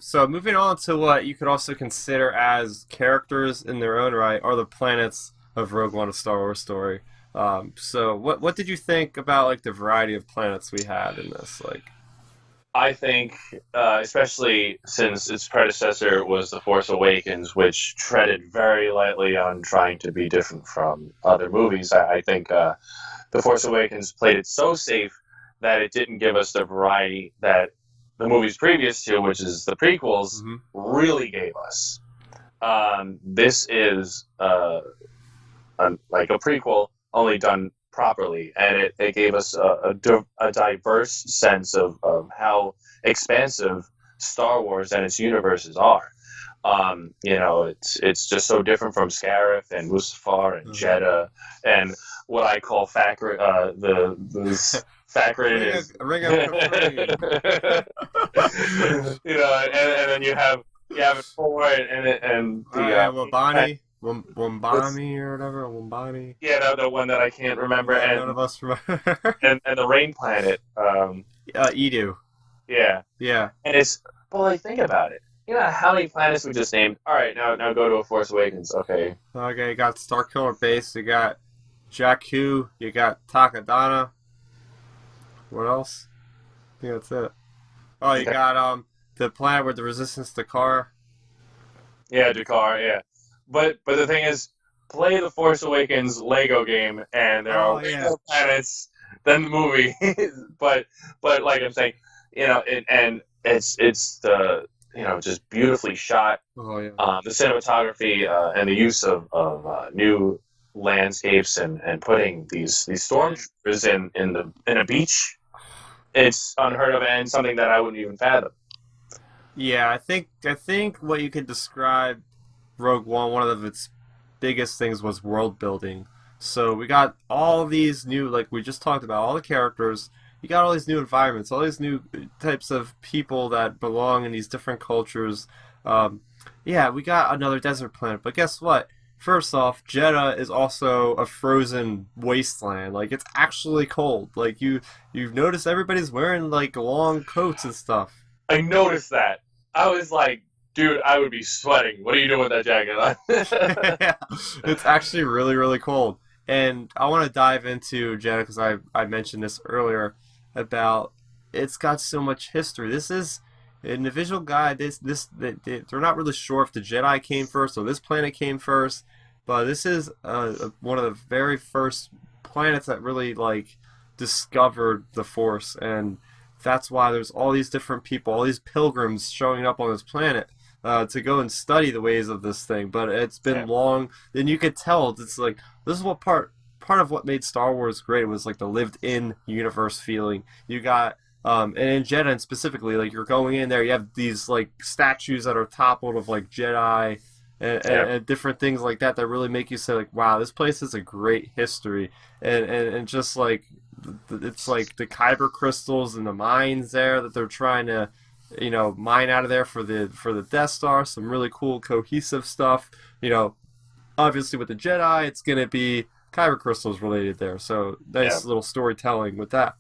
So moving on to what you could also consider as characters in their own right are the planets of Rogue One: A Star Wars Story. So what did you think about like the variety of planets we had in this? Like, I think, especially since its predecessor was The Force Awakens, which treaded very lightly on trying to be different from other movies, I think The Force Awakens played it so safe that it didn't give us the variety that the movies previous to, which is the prequels, mm-hmm. really gave us. This is like a prequel, only done properly, and it gave us a diverse sense of how expansive Star Wars and its universes are. It's just so different from Scarif and Mustafar and Mm-hmm. Jeddah and what I call the Fakrin is Ring of Kafrene. and then you have it for and the Yeah, Wabani, Wambami or whatever, Wambani. yeah, the one that I can't remember, None and of us remember. and the Rain Planet. Edu. Yeah, Yeah. and well, like think about it. You know how many planets we just named? All right, now go to A Force Awakens. Okay, Okay, you got Starkiller Base, you got Jakku, you got Takadana. What else? I think that's it. Oh, you yeah, got the planet with the resistance to Car. Yeah, Jakar, yeah. But the thing is, play the Force Awakens Lego game, and there are Oh way yeah. more planets than the movie. but but like I'm saying, and it's the just beautifully shot. Oh yeah. The cinematography and the use of new landscapes and putting these stormtroopers in a beach. It's unheard of and something that I wouldn't even fathom. Yeah, I think what you could describe Rogue One of its biggest things was world building. So we got all these new, like we just talked about, all the characters. You got all these new environments, all these new types of people that belong in these different cultures. Um, yeah, we got another desert planet, but guess what? First off, Jeddah is also a frozen wasteland. Like it's actually cold. Like you've noticed everybody's wearing like long coats and stuff. I noticed that. I was like, dude, I would be sweating. What are you doing with that jacket on? Yeah, it's actually really, really cold. And I want to dive into Jeddah because I mentioned this earlier about it's got so much history. This is in the visual guide. They're not really sure if the Jedi came first or this planet came first, but this is one of the very first planets that really like discovered the Force, and that's why there's all these different people, all these pilgrims showing up on this planet to go and study the ways of this thing. But it's been Yeah. long, and you could tell it's like this is what part of what made Star Wars great was like the lived-in universe feeling. You got and in Jeddah specifically, like you're going in there, you have these like statues that are toppled of like Jedi. Yeah. And different things like that that really make you say like, wow, this place has a great history, and just like it's like the kyber crystals and the mines there that they're trying to mine out of there for the Death Star. Some really cool cohesive stuff. Obviously with the Jedi, it's gonna be kyber crystals related there. So Yeah. nice little storytelling with that.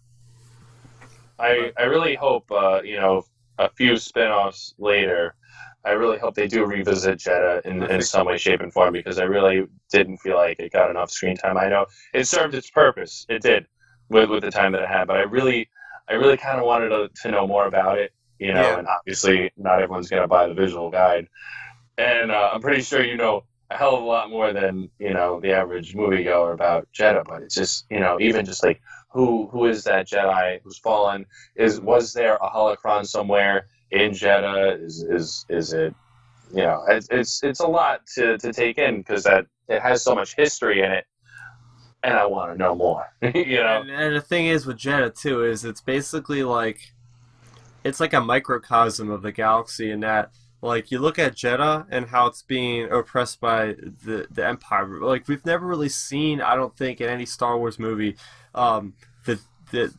But I really hope, a few spin-offs later, I really hope they do revisit Jeddah I in think some way, shape, and form because I really didn't feel like it got enough screen time. I know it served its purpose. It did with the time that it had, but I really kind of wanted to know more about it, yeah, and obviously not everyone's going to buy the visual guide. And I'm pretty sure you know a hell of a lot more than the average moviegoer about Jeddah. But it's just even just like who is that Jedi who's fallen? Was there a holocron somewhere in Jeddah? Is it it's a lot to take in because that it has so much history in it, and I want to know more. and the thing is with Jeddah too is it's basically like it's like a microcosm of the galaxy in that like you look at Jeddah and how it's being oppressed by the Empire. Like we've never really seen, I don't think, in any Star Wars movie, um, the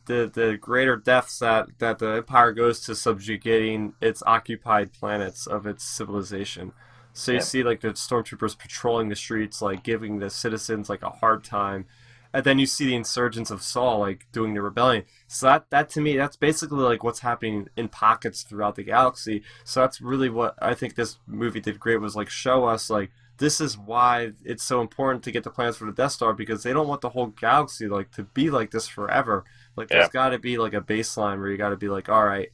the greater depths that the Empire goes to subjugating its occupied planets of its civilization. So you Yeah, see like the stormtroopers patrolling the streets, like giving the citizens like a hard time, and then you see the insurgents of Saul like doing the rebellion. So that to me, that's basically like what's happening in pockets throughout the galaxy. So that's really what I think this movie did great was like show us like this is why it's so important to get the plans for the Death Star because they don't want the whole galaxy like to be like this forever. Like there's yeah, got to be like a baseline where you got to be like, all right,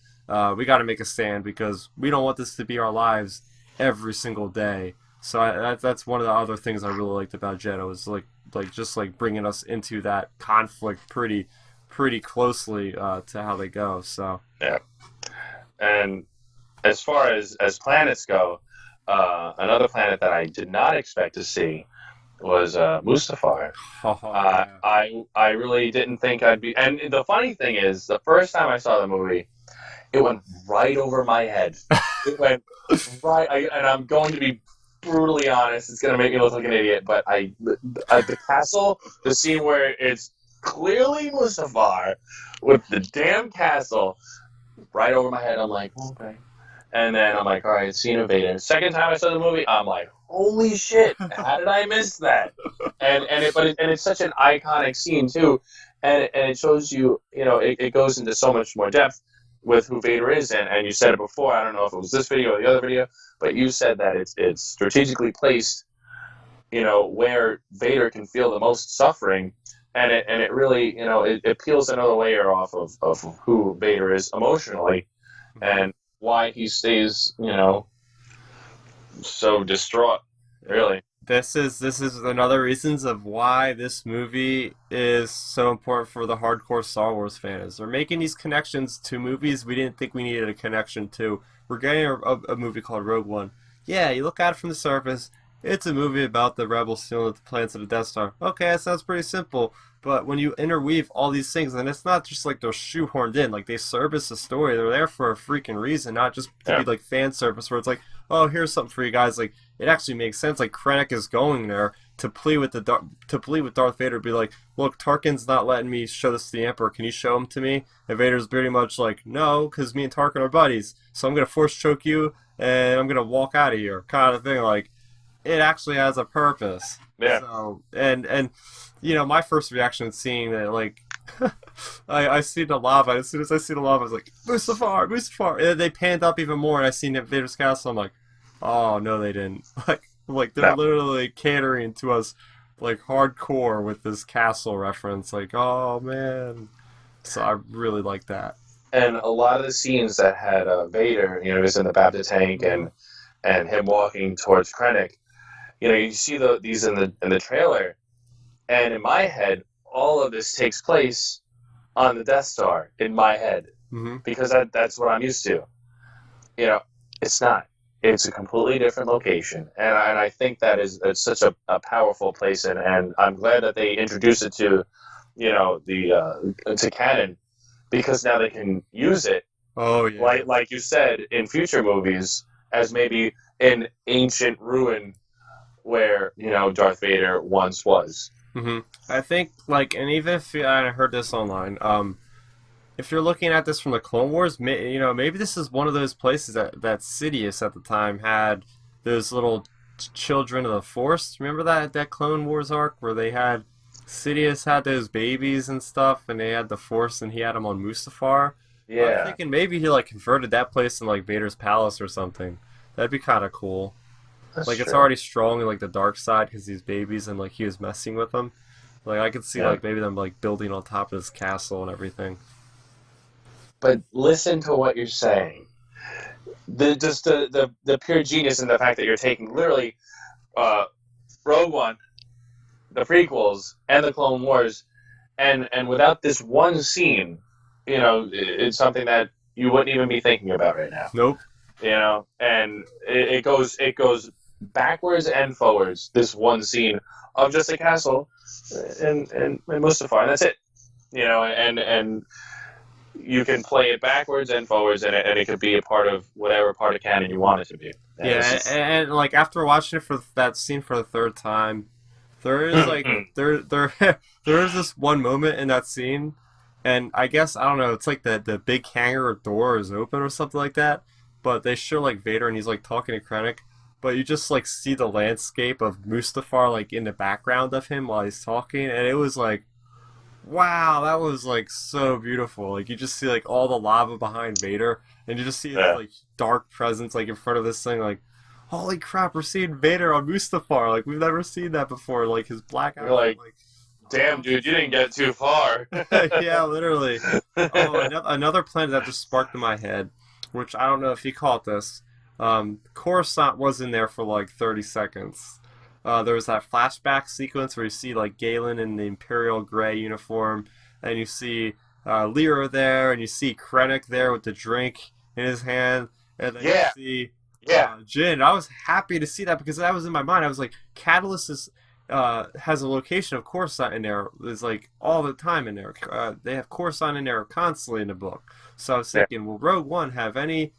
we got to make a stand because we don't want this to be our lives every single day. So that's one of the other things I really liked about Jeddah was like just like bringing us into that conflict pretty closely to how they go. So yeah. And as far as planets go, another planet that I did not expect to see was Mustafar. oh yeah. I really didn't think I'd be. And the funny thing is, the first time I saw the movie, it went right over my head. It went right, and I'm going to be brutally honest. It's going to make me look like an idiot, but the castle, the scene where it's clearly Mustafar with the damn castle right over my head. I'm like, okay. And then I'm like, all right, it's Cena Vader. Second time I saw the movie, I'm like, holy shit, how did I miss that? And it's such an iconic scene too, and it shows you, it goes into so much more depth with who Vader is, and you said it before. I don't know if it was this video or the other video, but you said that it's strategically placed, where Vader can feel the most suffering, and it really, it peels another layer off of who Vader is emotionally, Mhm. and why he stays, so distraught, really. This is another reasons of why this movie is so important for the hardcore Star Wars fans. They're making these connections to movies we didn't think we needed a connection to. We're getting a movie called Rogue One. Yeah, you look at it from the surface, it's a movie about the rebels stealing the plans of the Death Star. Okay, that sounds pretty simple. But when you interweave all these things, and it's not just like they're shoehorned in, like they service the story. They're there for a freaking reason, not just to Yeah, be like fan service where it's like, oh, here's something for you guys. Like it actually makes sense. Like Krennic is going there to plead with to plead with Darth Vader, be like, look, Tarkin's not letting me show this to the Emperor. Can you show him to me? And Vader's pretty much like, no, because me and Tarkin are buddies. So I'm gonna force choke you, and I'm gonna walk out of here, kind of thing. Like it actually has a purpose. yeah, So and my first reaction is seeing that like I see the lava. As soon as I see the lava, I was like, Mustafar, Mustafar. And then they panned up even more, and I seen Vader's castle. I'm like, oh no, they didn't. Like they're no. literally catering to us like hardcore with this castle reference. Like, oh man. So I really like that. And a lot of the scenes that had Vader, he was in the Baptist tank Hmm. and him walking towards Krennic. You see these in the trailer, and in my head, all of this takes place on the Death Star in my head Hmm. because that's what I'm used to. You know, it's not. It's a completely different location, and I think that it's such a powerful place, and I'm glad that they introduced it to, the to canon because now they can use it Oh yeah. like you said in future movies as maybe an ancient ruin where Darth Vader once was. Hmm. I think like, and even if I heard this online, if you're looking at this from the Clone Wars, maybe this is one of those places that Sidious at the time had those little children of the Force. Remember that Clone Wars arc where they had Sidious had those babies and stuff, and they had the Force, and he had them on Mustafar. I'm Yeah, thinking maybe he like converted that place in like Vader's palace or something. That'd be kind of cool. that's Like it's true. already strong in like the dark side because these babies and like he was messing with them. Like I could see Yeah, like maybe them like building on top of this castle and everything. but listen to what you're saying. The pure genius in the fact that you're taking literally uh, Rogue One, the prequels, and the Clone Wars, and without this one scene, it's something that you wouldn't even be thinking about right now. Nope. And it goes backwards and forwards. This one scene of just a castle and Mustafar, and that's it. And you can play it backwards and forwards, and it could be a part of whatever part of canon you want it to be. And it's Yeah, just and like after watching it for that scene for the third time, there is like there there is this one moment in that scene, and I guess I don't know. It's like the big hangar door is open or something like that, but they show like Vader and he's like talking to Krennic, but you just like see the landscape of Mustafar like in the background of him while he's talking, and it was like wow, that was like so beautiful. Like you just see like all the lava behind Vader, and you just see his yeah. like dark presence like in front of this thing. Like, holy crap, we're seeing Vader on Mustafar. Like we've never seen that before. Like his black You're eyes. I'm like, like, damn, dude, you didn't get too far. yeah, literally. Oh, another planet that just sparked in my head, which I don't know if you caught this. Coruscant was in there for like 30 seconds. There was that flashback sequence where you see like Galen in the Imperial gray uniform, and you see Lyra there, and you see Krennic there with the drink in his hand, and then you Yeah, see yeah, Jin. I was happy to see that because that was in my mind. I was like, Catalyst has a location of Coruscant in there. There's like all the time in there. They have Coruscant in there constantly in the book. So I was yeah. thinking, will Rogue One have any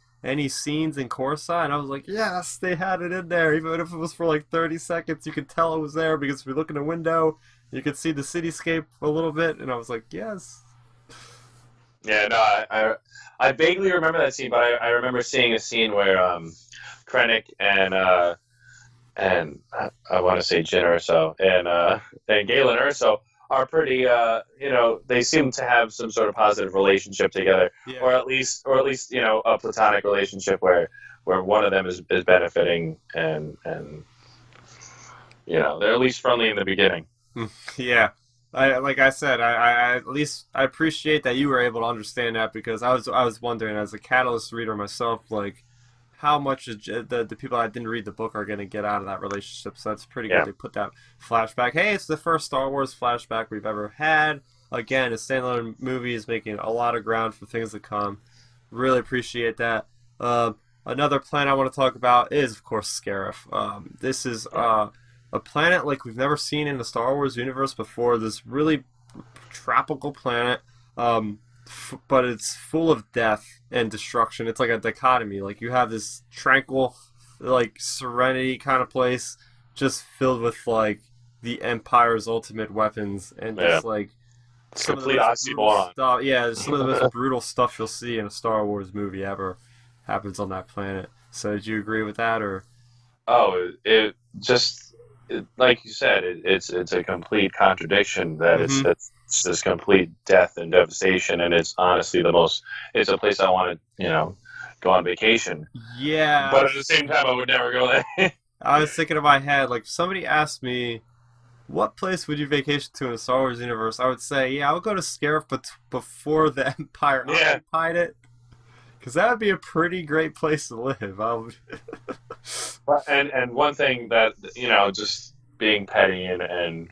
scenes in Coruscant? And I was like, yes, they had it in there. Even if it was for like 30 seconds, you could tell it was there because if you look in the window, you could see the cityscape a little bit. And I was like, yes. Yeah, no, I vaguely remember that scene, but I remember seeing a scene where Krennic and I want to say Jyn Erso and Galen Erso are pretty they seem to have some sort of positive relationship together, Yeah. or at least a platonic relationship where one of them is benefiting and they're at least friendly in the beginning. Yeah. Like I said, I at least I appreciate that you were able to understand that because I was wondering as a Catalyst reader myself, like how much the people that didn't read the book are going to get out of that relationship. So that's pretty good. Yeah. They put that flashback. Hey, it's the first Star Wars flashback we've ever had. Again, a standalone movie is making a lot of ground for things to come. Really appreciate that. Another planet I want to talk about is, of course, Scarif. This is a planet like we've never seen in the Star Wars universe before. This really tropical planet, but it's full of death and destruction. It's like a dichotomy. Like you have this tranquil, like serenity kind of place, just filled with like the Empire's ultimate weapons and Yeah. just like It's some of the complete most brutal oxymoron. stuff. Yeah, some of the most brutal stuff you'll see in a Star Wars movie ever happens on that planet. So, did you agree with that, or? Oh, it just like you said, it's a complete contradiction that Mm-hmm. it's this complete death and devastation, and it's honestly the most. It's a place I want to go on vacation, Yeah, but at the same time, I would never go there. I was thinking in my head, like, if somebody asked me, what place would you vacation to in the Star Wars universe? I would say, yeah, I would go to Scarif, but before the Empire Yeah. occupied it, because that would be a pretty great place to live. I would. And one thing that just being petty and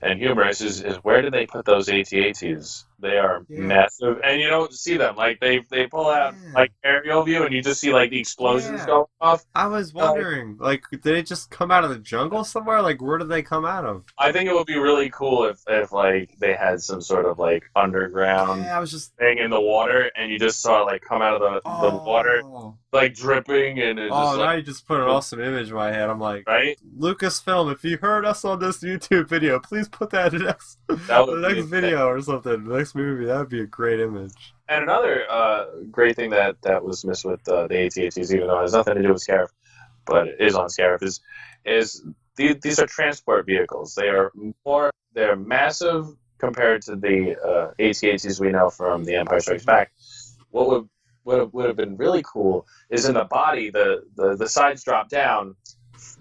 humorous is where did they put those AT-ATs? They are Yeah. massive, and you don't see them. Like they pull out Yeah. like aerial view, and you just see like the explosions Yeah. going off. I was wondering, like, did they just come out of the jungle somewhere? Like, where did they come out of? I think it would be really cool if like they had some sort of like underground Yeah, I was just. thing in the water, and you just saw it like come out of the water Oh. like dripping, and it Oh, just now like you just put an awesome image in my head. I'm like, right. Lucasfilm, if you heard us on this YouTube video, please put that in the next, That would the be next video or something, the next movie. That would be a great image. And another great thing that was missed with the AT-ATs, even though it has nothing to do with Scarif, but it is on Scarif, is these are transport vehicles. They're massive compared to the AT-ATs we know from The Empire Strikes Back. What would have been really cool is in the body, the sides drop down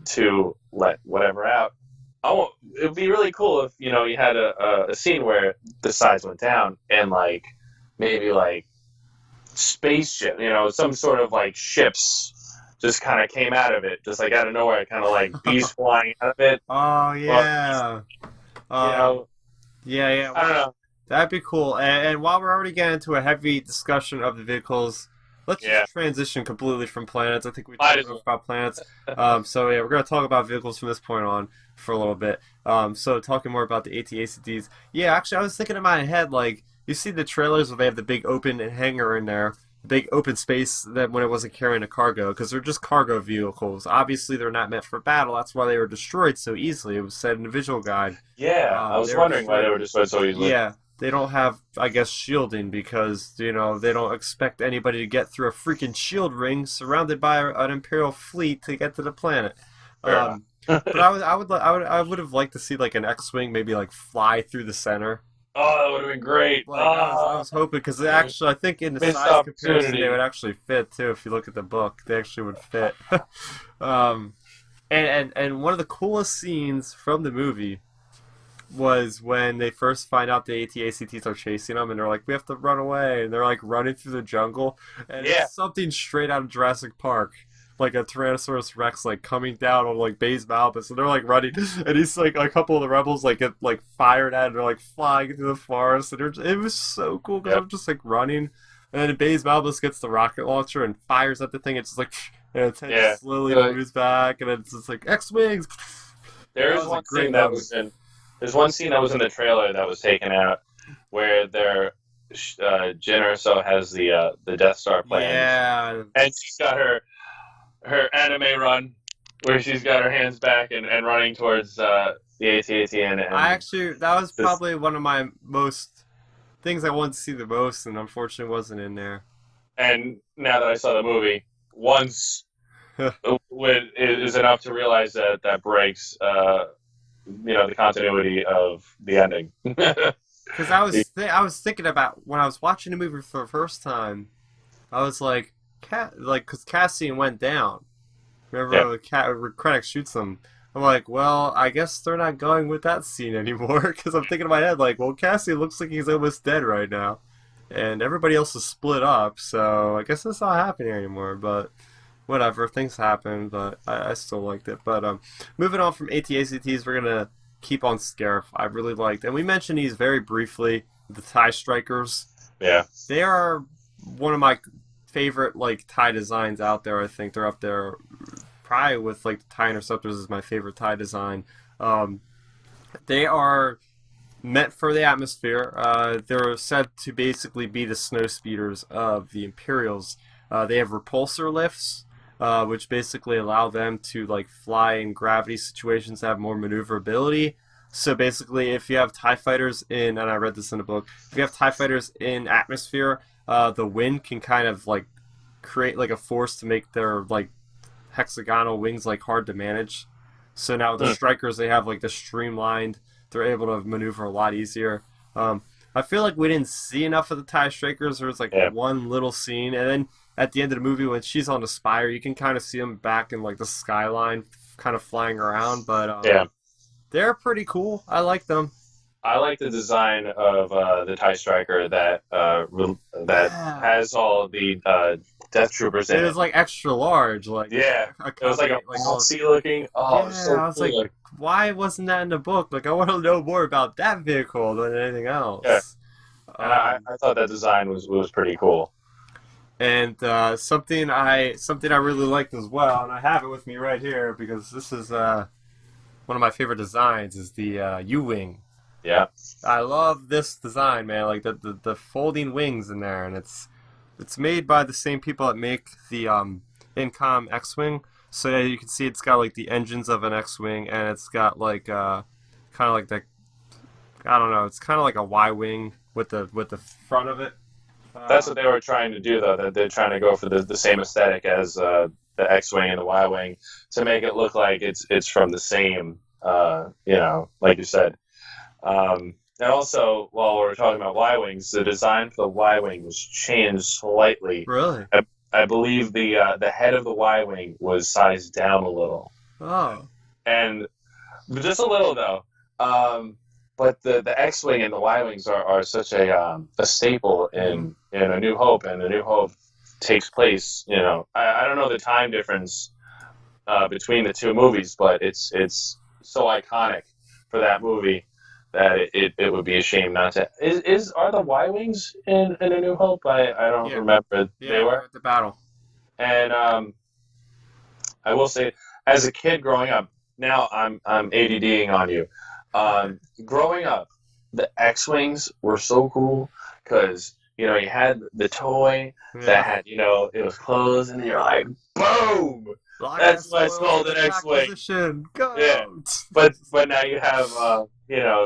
to let whatever out. It would be really cool if you had a scene where the sides went down and like maybe like spaceship, some sort of like ships just kind of came out of it, just like out of nowhere, kind of like bees flying out of it. Oh yeah, yeah. I don't know. That'd be cool. And while we're already getting into a heavy discussion of the vehicles, let's just transition completely from planets. I think we talked about planets. So yeah, we're gonna talk about vehicles from this point on for a little bit. So talking more about the AT-ACTs. Yeah, actually, I was thinking in my head, like, you see the trailers where they have the big open hangar in there, big open space that when it wasn't carrying a cargo, because they're just cargo vehicles. Obviously, they're not meant for battle. That's why they were destroyed so easily. It was said in the visual guide. Yeah, I was wondering why they were destroyed so easily. Yeah, they don't have, I guess, shielding because, they don't expect anybody to get through a freaking shield ring surrounded by an Imperial fleet to get to the planet. But I would have liked to see like an X-wing maybe like fly through the center. Oh, that would have been great. Like, I was hoping because actually I think in the Missed size comparison opportunity. they would actually fit too. If you look at the book, they actually would fit. And one of the coolest scenes from the movie was when they first find out the AT-ACTs are chasing them, and they're like, "We have to run away," and they're like running through the jungle, and it's something straight out of Jurassic Park. Like a Tyrannosaurus Rex, like coming down on like Baze Malbus, and they're like running, and he's like a couple of the rebels like get like fired at, and they're like flying through the forest, and it was so cool because I'm just like running, and then Baze Malbus gets the rocket launcher and fires at the thing. It's just like, and its head slowly moves back, and it's just like X-wings. There's one scene that was in the trailer that was taken out where Jyn Erso has the Death Star plans, and she's got her anime run where she's got her hands back and running towards the AT-AT and that was probably one of my most things I wanted to see the most, and unfortunately wasn't in there. And now that I saw the movie once, is enough to realize that breaks the continuity of the ending. Because I was thinking about when I was watching the movie for the first time, I was like, because Cassian went down. Remember when Krennic shoots him? I'm like, well, I guess they're not going with that scene anymore. Because I'm thinking in my head, like, well, Cassian looks like he's almost dead right now, and everybody else is split up. So I guess that's not happening anymore. But whatever, things happen, but I still liked it. But moving on from AT-ACTs, we're gonna keep on Scarif. I really liked, and we mentioned these very briefly. The TIE Strikers. Yeah. They are one of my favorite like TIE designs out there. I think they're up there probably with like the TIE Interceptors is my favorite TIE design. Um, they are meant for the atmosphere. They're said to basically be the snow speeders of the Imperials. They have repulsor lifts, which basically allow them to like fly in gravity situations, have more maneuverability. So basically, if you have Tie fighters in, and I read this in a book, if you have Tie fighters in atmosphere, the wind can kind of like create like a force to make their like hexagonal wings like hard to manage. So now with the Hmm. strikers, they have like the streamlined. They're able to maneuver a lot easier. I feel like we didn't see enough of the TIE Strikers. There was like Yeah. one little scene, and then at the end of the movie, when she's on the spire, you can kind of see them back in like the skyline, kind of flying around. But Yeah. they're pretty cool. I like them. I like the design of the TIE Striker that Yeah, has all the Death Troopers it in was it. like extra large, like Yeah, it was like a accommodate like all. bossy looking. Oh, it was Yeah, so I was like, cool. why wasn't that in the book? Like, I want to know more about that vehicle than anything Yeah, else. and Um, I thought that design was pretty cool. and something I really liked as well, and I have it with me right here because this is one of my favorite designs is the U-wing. Yeah, I love this design, man. Like the folding wings in there, and it's made by the same people that make the Incom X-wing. So yeah, you can see it's got like the engines of an X-wing, and it's got like kind of like the I don't know. It's kind of like a Y-wing with the front of it. that's Uh, what they were trying to do, though. That they're trying to go for the same aesthetic as the X-wing and the Y-wing to make it look like it's from the same, like you said. And also, while we're talking about Y-wings, the design for the Y-wing was changed slightly. really? I, I believe the head of the Y-wing was sized down a little, Oh. and just a little though. But the X-wing and the Y-wings are such a staple Hmm. in A New Hope, and A New Hope takes place. I don't know the time difference between the two movies, but it's so iconic for that movie that it would be a shame not to. Are the Y wings in A New Hope? I don't Yeah. remember. They Yeah, they're were, at the battle. and I will say, as a kid growing up, now I'm ADDing on you. Growing up, the X wings were so cool because you had the toy that Yeah. had it was closed, and you're like, boom. Lock That's S why it's oil called in an attack X-wing. position. Yeah, Go. but now you have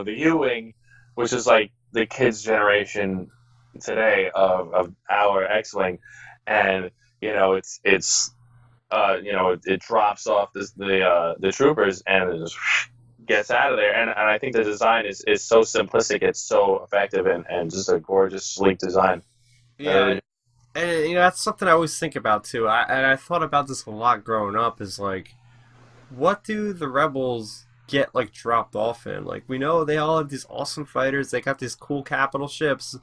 the U-wing, which is like the kids' generation today of our X-wing, and it drops off the troopers and it just gets out of there. And I think the design is so simplistic, it's so effective and just a gorgeous, sleek design. I Yeah, really, and that's something I always think about too. I thought about this a lot growing up. Is like, what do the rebels get like dropped off in? Like, we know they all have these awesome fighters. They got these cool capital ships,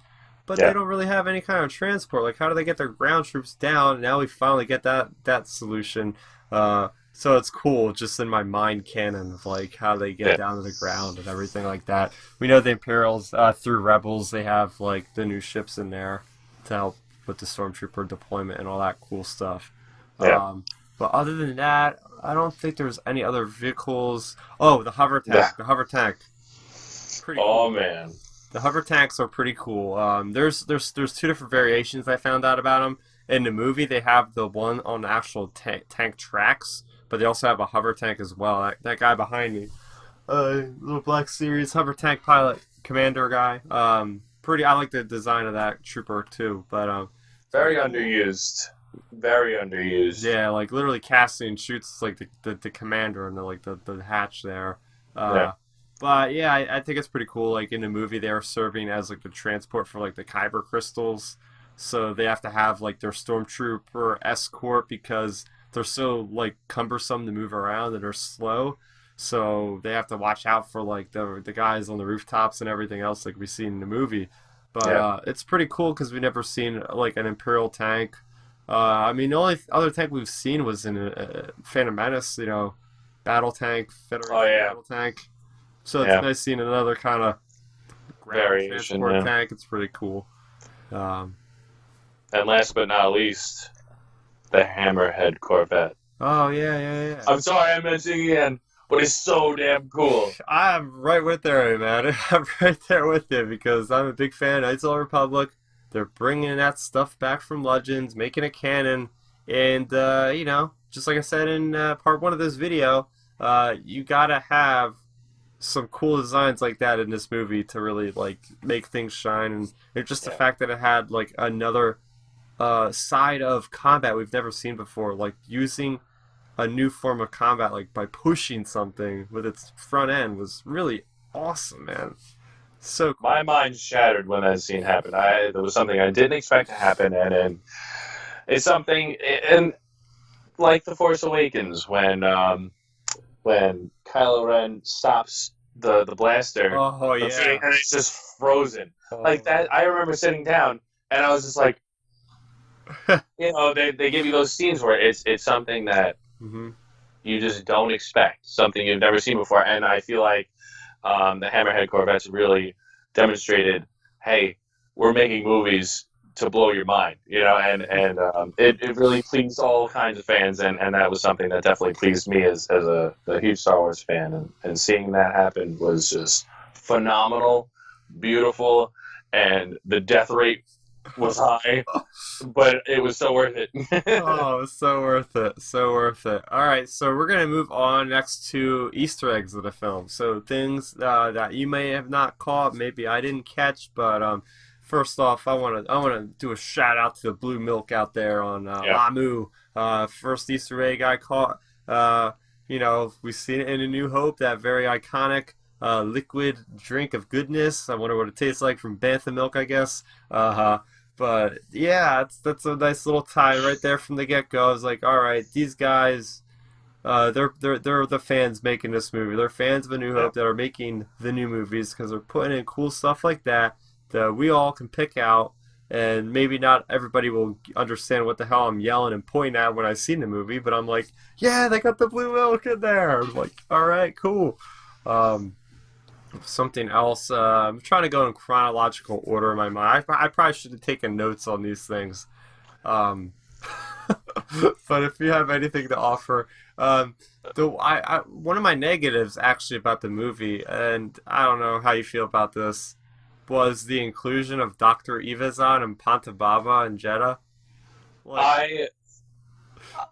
but they yeah, don't really have any kind of transport. Like, how do they get their ground troops down? Now we finally get that solution. So it's cool, just in my mind canon of like how they get yeah, down to the ground and everything like that. We know the Imperials through Rebels, they have like the new ships in there to help with the stormtrooper deployment and all that cool stuff. yeah. Um, but other than that, I don't think there's any other vehicles. Oh, the hover The, tank. The hover tank, pretty oh cool. man, The hover tanks are pretty cool. There's two different variations I found out about them. In the movie, they have the one on the actual tank tracks, but they also have a hover tank as well. That guy behind me, little Black Series hover tank pilot commander guy. Pretty. I like the design of that trooper too. But it's very pretty cool. underused, very underused. Yeah, like literally Cassian shoots like the commander and the hatch there. Yeah, Uh, but yeah, I think it's pretty cool. Like in the movie, they are serving as like the transport for like the kyber crystals, so they have to have like their stormtrooper escort because they're so like cumbersome to move around and they're slow. So they have to watch out for like the guys on the rooftops and everything else like we see in the movie. But yeah. it's pretty cool because we never seen like an imperial tank I mean, the only other tank we've seen was in Phantom Menace, battle tank, Oh Federation yeah, battle tank. So it's yeah, nice seeing another kind of ground variation. transport Yeah. tank. It's pretty cool. Um, And last but not least, the Hammerhead Corvette. oh yeah, yeah, yeah. I'm sorry I'm mentioning it again, but it's so damn cool. I'm right with there, man. I'm right there with you because I'm a big fan of Knights of the Republic. They're bringing that stuff back from Legends, making it canon, and just like I said in part one of this video, you gotta have some cool designs like that in this movie to really like make things shine, and just the Yeah. fact that it had like another side of combat we've never seen before, like using a new form of combat, like by pushing something with its front end, was really awesome, man. So My cool. mind shattered when that scene happened. There was something I didn't expect to happen, and it's something, and like the Force Awakens when Kylo Ren stops the blaster, Oh yeah. and it's just frozen. Like Oh that, I remember sitting down and I was just like, yeah. they give you those scenes where it's something that hmm you just don't expect, something you've never seen before, and I feel like the Hammerhead Corvettes really demonstrated, hey, we're making movies to blow your mind, and it really pleased all kinds of fans, and that was something that definitely pleased me as a huge Star Wars fan, and seeing that happen was just phenomenal, beautiful, and the death rate was high, but it was so worth it. Oh, so worth it. So worth it. All right, so we're gonna move on next to Easter eggs of the film. So things that you may have not caught, maybe I didn't catch, but first off, I wanna do a shout out to the blue milk out there on Yeah, Lamu. First Easter egg I caught. We've seen it in A New Hope, that very iconic liquid drink of goodness. I wonder what it tastes like from Bantha milk, I guess. But yeah, that's a nice little tie right there from the get go. I was like, all right, these guys, they're the fans making this movie. They're fans of A New yeah. Hope that are making the new movies because they're putting in cool stuff like that that we all can pick out. And maybe not everybody will understand what the hell I'm yelling and pointing at when I seen the movie, but I'm like, yeah, they got the blue milk in there. I'm like, all right, cool. Um, Something else. I'm trying to go in chronological order in my mind. I probably should have taken notes on these things. Um, but if you have anything to offer, one of my negatives actually about the movie, and I don't know how you feel about this, was the inclusion of Dr. Evazan and Ponta Baba and Jeddah. Like, I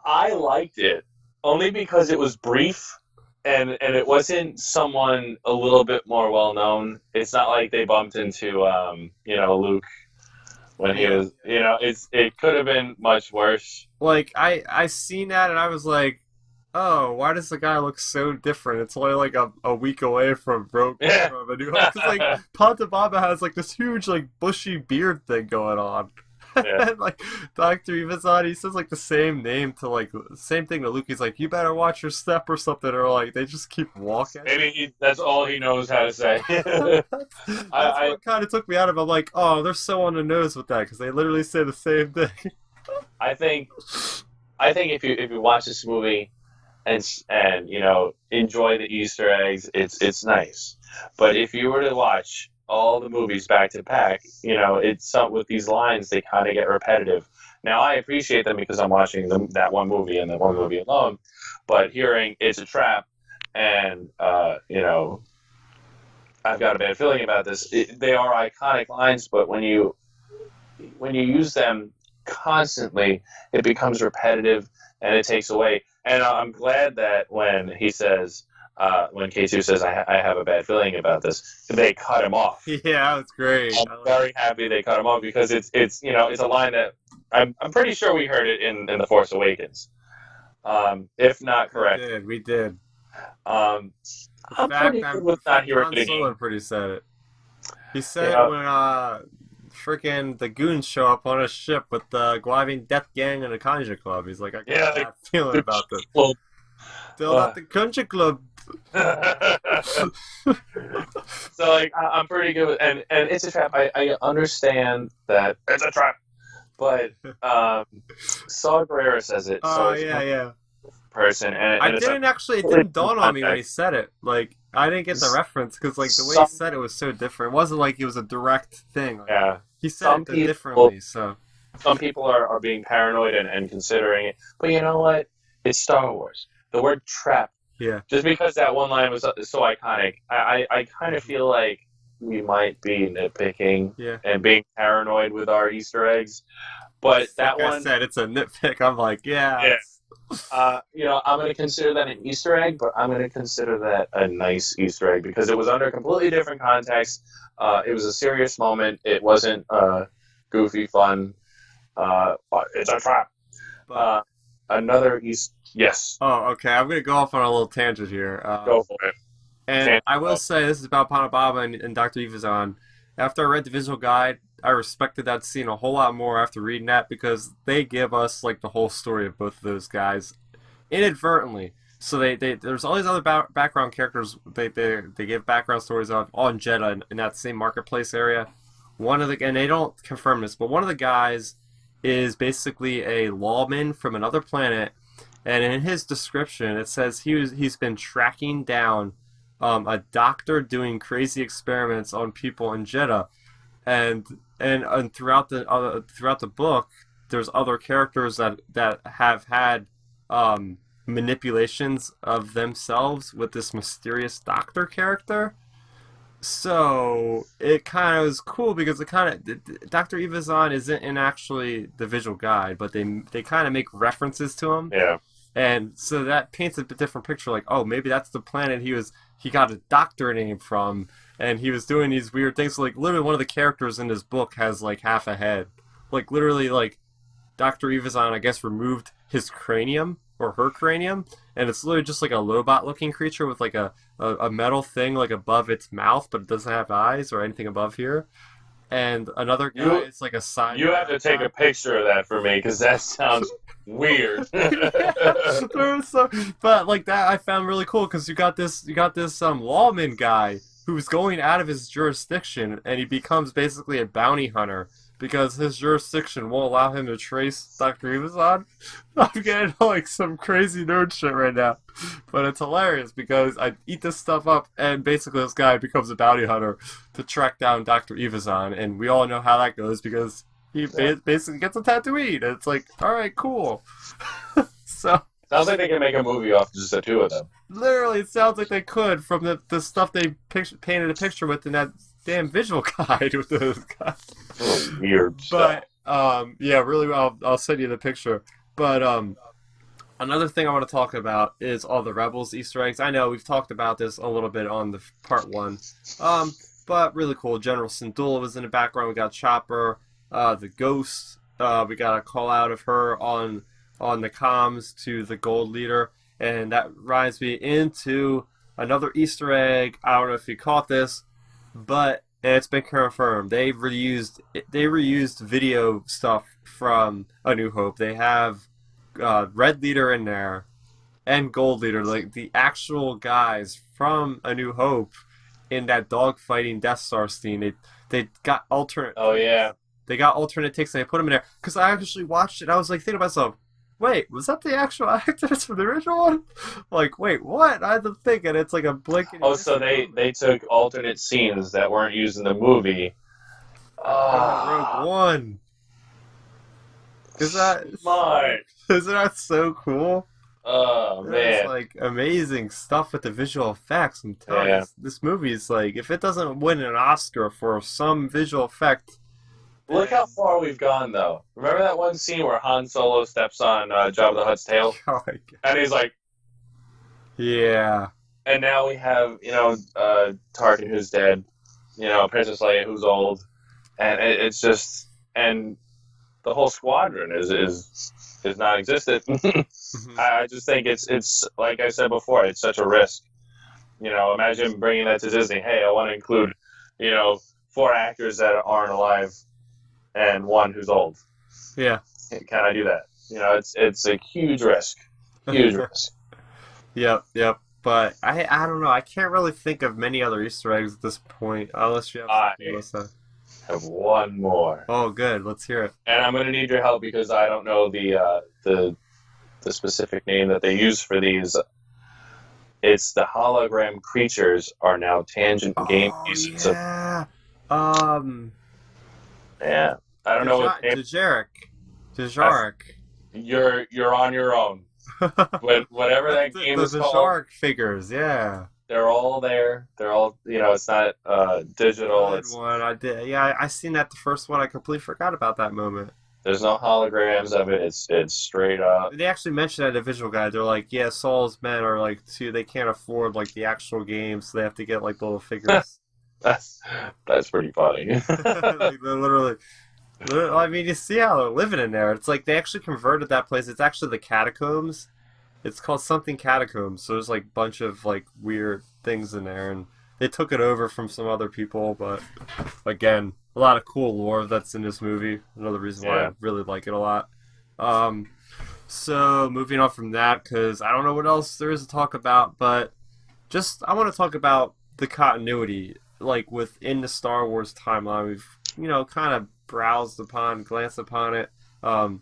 I liked it only because it was brief and it wasn't someone a little bit more well known. It's not like they bumped into Luke when he yeah. was it could have been much worse. Like I seen that and I was like, oh, why does the guy look so different? It's only like a week away from Yeah. from A New Hope. Because like Ponta Baba has like this huge like bushy beard thing going on. Yeah. And like Dr. Evazan, he says like the same name to like same thing to Luke. He's like, you better watch your step or something, or like they just keep walking. Maybe that's all he knows how to say. That's I, what kind of took me out of it. I'm like, oh, they're so on the nose with that because they literally say the same thing. I think if you watch this movie and enjoy the Easter eggs, it's nice. But if you were to watch all the movies back to back, it's some with these lines they kind of get repetitive. Now I appreciate them because I'm watching that one movie and that one movie alone, but hearing it's a trap and I've got a bad feeling about this. They are iconic lines, but when you use them constantly, it becomes repetitive and it takes away. And I'm glad that when he says, when K2 says, I have a bad feeling about this, they cut him off. Yeah, it's great. I'm very happy they cut him off because it's a line that I'm pretty sure we heard it in The Force Awakens, if not correct. We did. Um, In I'm fact, pretty good with not hearing Han it Solo again. pretty said it. He You said it know, when freaking the goons show up on a ship with the Guavian Death Gang and a Kanja Club. He's like, I got yeah, a bad feeling about this. well, Still not the Kanja Club. so like I'm pretty good with, and it's a trap. I understand that it's a trap, But Saw Gerrera says it, so Oh it's yeah, yeah. person, and it's a It completely didn't different dawn on me when he context. said it. Like, I didn't get the reference because, like, the way he Some said it was so different. It wasn't like it was a direct thing. Like, yeah, he said some it people differently. So some people are being paranoid and considering it, but you know what? It's Star Wars. The word trap, yeah, just because that one line was so iconic, I kind of feel like we might be nitpicking yeah. and being paranoid with our Easter eggs, but It's that like I one, said, it's a nitpick. I'm like, yeah, yeah. it's I'm going to consider that an Easter egg, but I'm going to consider that a nice Easter egg because it was under a completely different context. It was a serious moment. It wasn't goofy fun. It's a trap. but Uh, another East. Yes, oh, okay. I'm gonna go off on a little tangent here. go for it. And Can't I do will that. say this is about Panababa and Dr. Evazan. After I read the visual guide, I respected that scene a whole lot more after reading that because they give us like the whole story of both of those guys inadvertently. So they there's all these other background characters they give background stories of on Jeddah in that same marketplace area. One of the and they don't confirm this, but one of the guys is basically a lawman from another planet, and in his description it says he's been tracking down a doctor doing crazy experiments on people in Jeddah, and and throughout the book, there's other characters that have had manipulations of themselves with this mysterious doctor character. So it kind of is cool because it kind of Dr. Evazan isn't in actually the visual guide, but they kind of make references to him, Yeah. and so that paints a different picture. Like, oh, maybe that's the planet he got a doctor name from, and he was doing these weird things. So, like, literally, one of the characters in this book has like half a head. Like, literally, like Dr. Evazan, I guess, removed his cranium or her cranium, and it's literally just like a Lobot-looking creature with like a metal thing like above its mouth, but it doesn't have eyes or anything above here. And another guy You is like a you have to cybernetic take guy. a picture of that for me because that sounds weird. Yeah, there was so, but like that I found really cool because you got this lawman guy who's going out of his jurisdiction and he becomes basically a bounty hunter because his jurisdiction won't allow him to trace Dr. Evazan. I'm getting like some crazy nerd shit right now, but it's hilarious because I eat this stuff up and basically this guy becomes a bounty hunter to track down Dr. Evazan, and we all know how that goes because he basically gets a Tatooine. And it's like, all right, cool. So Sounds like they can make a movie off just the two of them. literally, it sounds like they could from the stuff they painted a picture with in that damn visual guide with those guys. Weird stuff. But yeah, really, I'll send you the picture. But another thing I want to talk about is all the Rebels Easter eggs. I know we've talked about this a little bit on the part one. But really cool. General Syndulla was in the background. We got Chopper, the Ghost. We got a call out of her on the comms to the Gold Leader, and that rides me into another Easter egg. I don't know if you caught this, but it's been confirmed. They reused video stuff from A New Hope. They have Red Leader in there and Gold Leader, like the actual guys from A New Hope in that dogfighting Death Star scene. They got alternate. Oh yeah. They got alternate takes and they put them in there. Because I actually watched it. I was like thinking to myself, wait, was that the actual actors from the original one? Like, wait, what? I had to think, and it's like a blinking. Oh, so they took alternate scenes that weren't used in the movie. Rogue One. Is that smart? isn't that so cool? Oh There's man. like amazing stuff with the visual effects. I'm telling you, Yeah. this movie is like, if it doesn't win an Oscar for some visual effect, Look how far we've gone, though. Remember that one scene where Han Solo steps on Jabba the Hutt's tail, oh my God. and he's like, Yeah. and now we have Tarkin who's dead, Princess Leia who's old, and it's just and the whole squadron is non-existent. I just think it's like I said before, it's such a risk. Imagine bringing that to Disney. Hey, I want to include, 4 actors that aren't alive and 1 who's old. Yeah. Can I do that? It's a huge risk. Huge risk. Yep. But I don't know. I can't really think of many other Easter eggs at this point, unless you have something, Melissa. I have one more, Oh, good. Let's hear it. and I'm gonna need your help because I don't know the specific name that they use for these. It's the hologram creatures are now tangent game Oh pieces. So, yeah. Um, yeah, I don't know what name. Dejarik. That's, Dejarik. you're on your own. But whatever That's that game the is called, Dejarik figures. Yeah. they're all there. They're all, it's not digital. Good It's one. I did. Yeah, I seen that the first one. I completely forgot about that moment. There's no holograms of it. It's straight up. They actually mentioned that in the visual guide. They're like, yeah, Saul's men are like too. They can't afford like the actual games, so they have to get like little figures. That's that's pretty funny. Like they're literally. I mean, you see how they're living in there. It's like they actually converted that place. It's actually the catacombs. It's called something catacombs. So there's like a bunch of like weird things in there, and they took it over from some other people. But again, a lot of cool lore that's in this movie. Another reason why I Yeah. really like it a lot. Um, so moving on from that, because I don't know what else there is to talk about, but just I want to talk about the continuity, like within the Star Wars timeline. We've kind of browsed upon, glanced upon it, um,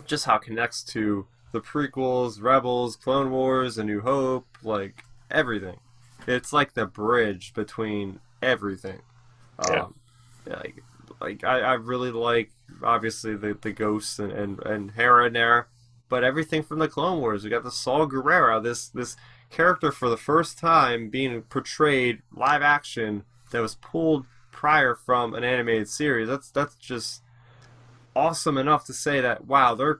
just how it connects to the prequels, Rebels, Clone Wars, A New Hope, like everything. It's like the bridge between everything. Yeah. Um, like I really like obviously the ghosts and Hera in there, but everything from the Clone Wars. We got the Saul Guerrero, this character for the first time being portrayed live action that was pulled prior from an animated series. That's just awesome enough to say that wow, they're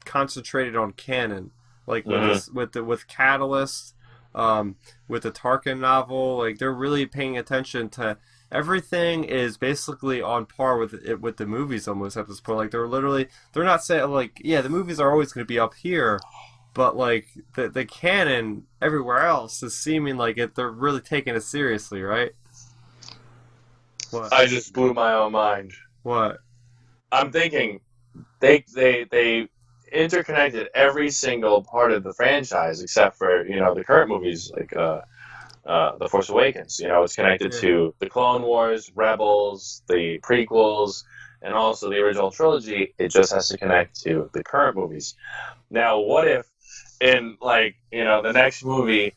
concentrated on canon, like with Hmm. this with Catalyst, um, with the Tarkin novel, like they're really paying attention to everything is basically on par with it with the movies almost at this point. Like they're not saying like yeah the movies are always going to be up here, but like the canon everywhere else is seeming like they're really taking it seriously, right? What I just blew my own mind. what? I'm thinking they interconnected every single part of the franchise except for the current movies like The Force Awakens. It's connected Yeah. to the Clone Wars, Rebels, the prequels, and also the original trilogy. It just has to connect to the current movies. Now, what if in the next movie,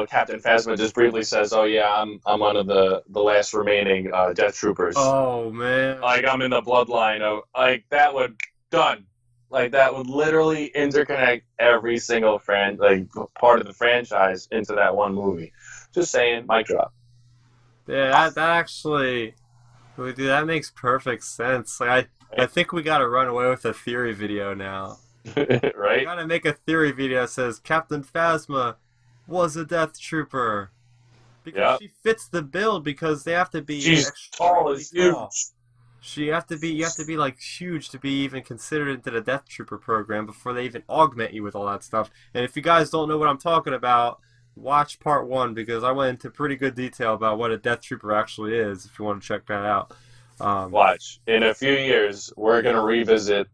Captain Phasma just briefly says, "Oh yeah, I'm one of the last remaining Death Troopers. Oh man. Like I'm in the bloodline of like that would done." Like that would literally interconnect every single part of the franchise into that one movie. Just saying, mic drop. Yeah, that actually, dude, that makes perfect sense. Like I think we gotta run away with a theory video now. We Right? gotta make a theory video that says Captain Phasma was a Death Trooper because Yeah. she fits the build because they have to be She's tall extremely as tall. huge. You have to be like huge to be even considered into the Death Trooper program before they even augment you with all that stuff. And if you guys don't know what I'm talking about, watch part one because I went into pretty good detail about what a Death Trooper actually is. If you want to check that out. Um, Watch. In a few years, we're gonna revisit,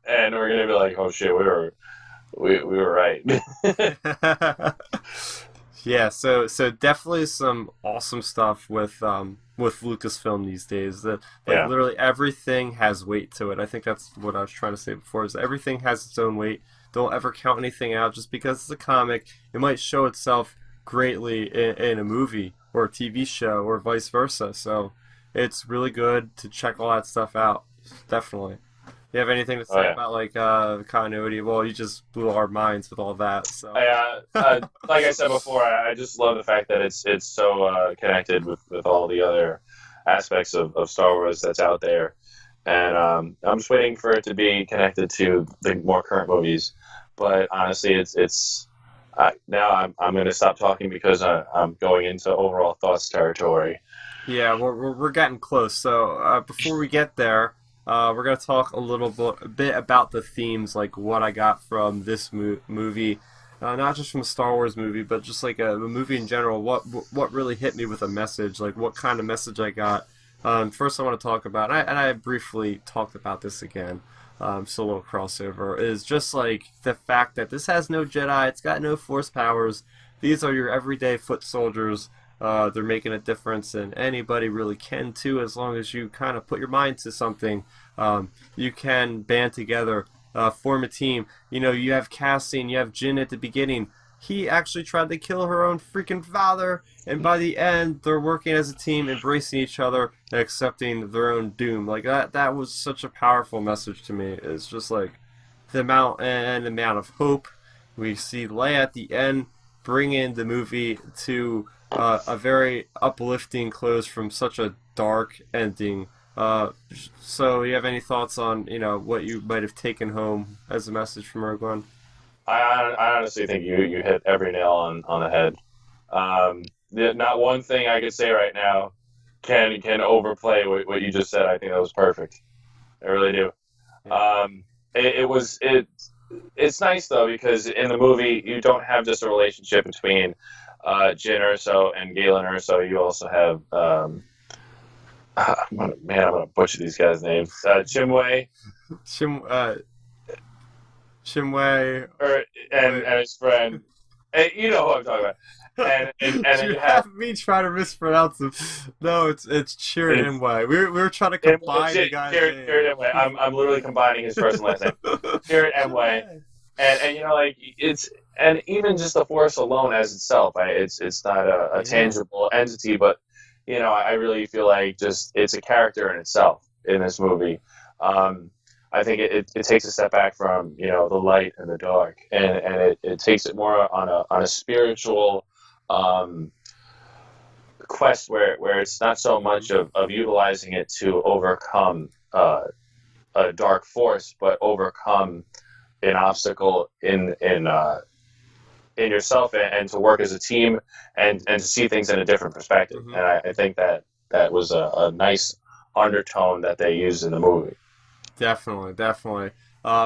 and we're gonna be like, "Oh shit, we were right." yeah, so definitely some awesome stuff with Lucasfilm these days. That like Yeah. literally everything has weight to it. I think that's what I was trying to say before. Is everything has its own weight. Don't ever count anything out just because it's a comic. It might show itself greatly in a movie or a TV show or vice versa. So it's really good to check all that stuff out. Definitely. You have anything to Oh say yeah. about like continuity? Well, you just blew our minds with all that. So Like I said before, I just love the fact that it's so connected with all the other aspects of Star Wars that's out there, and I'm just waiting for it to be connected to the more current movies. But honestly, it's now I'm going to stop talking because I'm going into overall thoughts territory. yeah, we're getting close. So before we get there, we're gonna talk a bit about the themes, like what I got from this movie, not just from a Star Wars movie, but just like a movie in general. What really hit me with a message, like what kind of message I got. First, I want to talk about, and I briefly talked about this again. So a little crossover is just like the fact that this has no Jedi, it's got no Force powers. These are your everyday foot soldiers they're making a difference, and anybody really can too, as long as you kind of put your mind to something. You can band together, form a team. You know, you have Cassie and you have Jin at the beginning. He actually tried to kill her own freaking father, and by the end, they're working as a team, embracing each other, and accepting their own doom. Like that was such a powerful message to me. It's just like the amount of hope we see Leia at the end, bringing the movie to a very uplifting close from such a dark ending. So, you have any thoughts on what you might have taken home as a message from Rogue One? I honestly think you hit every nail on the head. Not one thing I could say right now can overplay what you just said. I think that was perfect. I really do. Um, it's nice though because in the movie you don't have just a relationship between Jyn Erso and Galen Erso. You also have I'm gonna butcher these guys' names. Chimway Shim, Shimwei. and his friend. And you know who I'm talking about. And then You you have have me try to mispronounce them. No, it's Chirin Imwe. We were trying to combine the guys' names. Jared Emway. I'm literally combining his first and last name. Jared Emway. And like it's and even just the force alone as itself, it's not a tangible entity, but I really feel like just it's a character in itself in this movie. I think it takes a step back from the light and the dark, and it takes it more on a spiritual quest where it's not so much of utilizing it to overcome a dark force, but overcome an obstacle in yourself and to work as a team and to see things in a different perspective. Mm-hmm. And I think that was a nice undertone that they used in the movie. Definitely, definitely.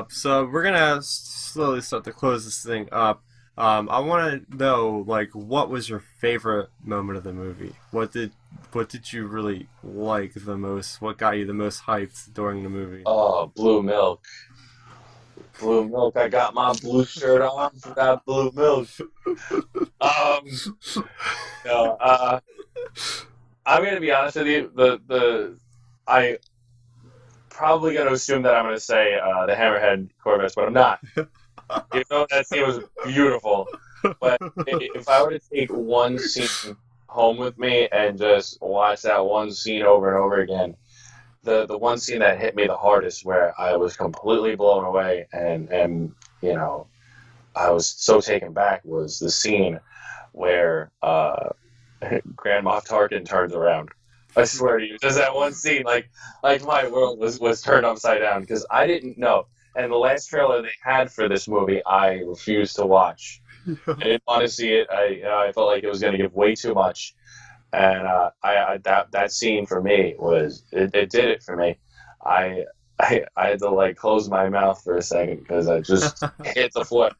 So we're gonna slowly start to close this thing up. I want to know, like, what was your favorite moment of the movie? What did you really like the most? What got you the most hyped during the movie? Oh, blue milk. Blue milk. I got my blue shirt on for that blue milk. No, I'm gonna be honest with you. I probably gonna assume that I'm gonna say the Hammerhead Corvettes, but I'm not. That scene was beautiful. But if I were to take one scene home with me and just watch that one scene over and over again, the one scene that hit me the hardest, where I was completely blown away and I was so taken back, was the scene where Grand Moff Tarkin turns around. I swear to you, just that one scene, like my world was turned upside down because I didn't know. And the last trailer they had for this movie, I refused to watch. I didn't want to see it. I felt like it was going to give way too much. And that scene for me it did it for me. I had to like close my mouth for a second because I just hit the floor.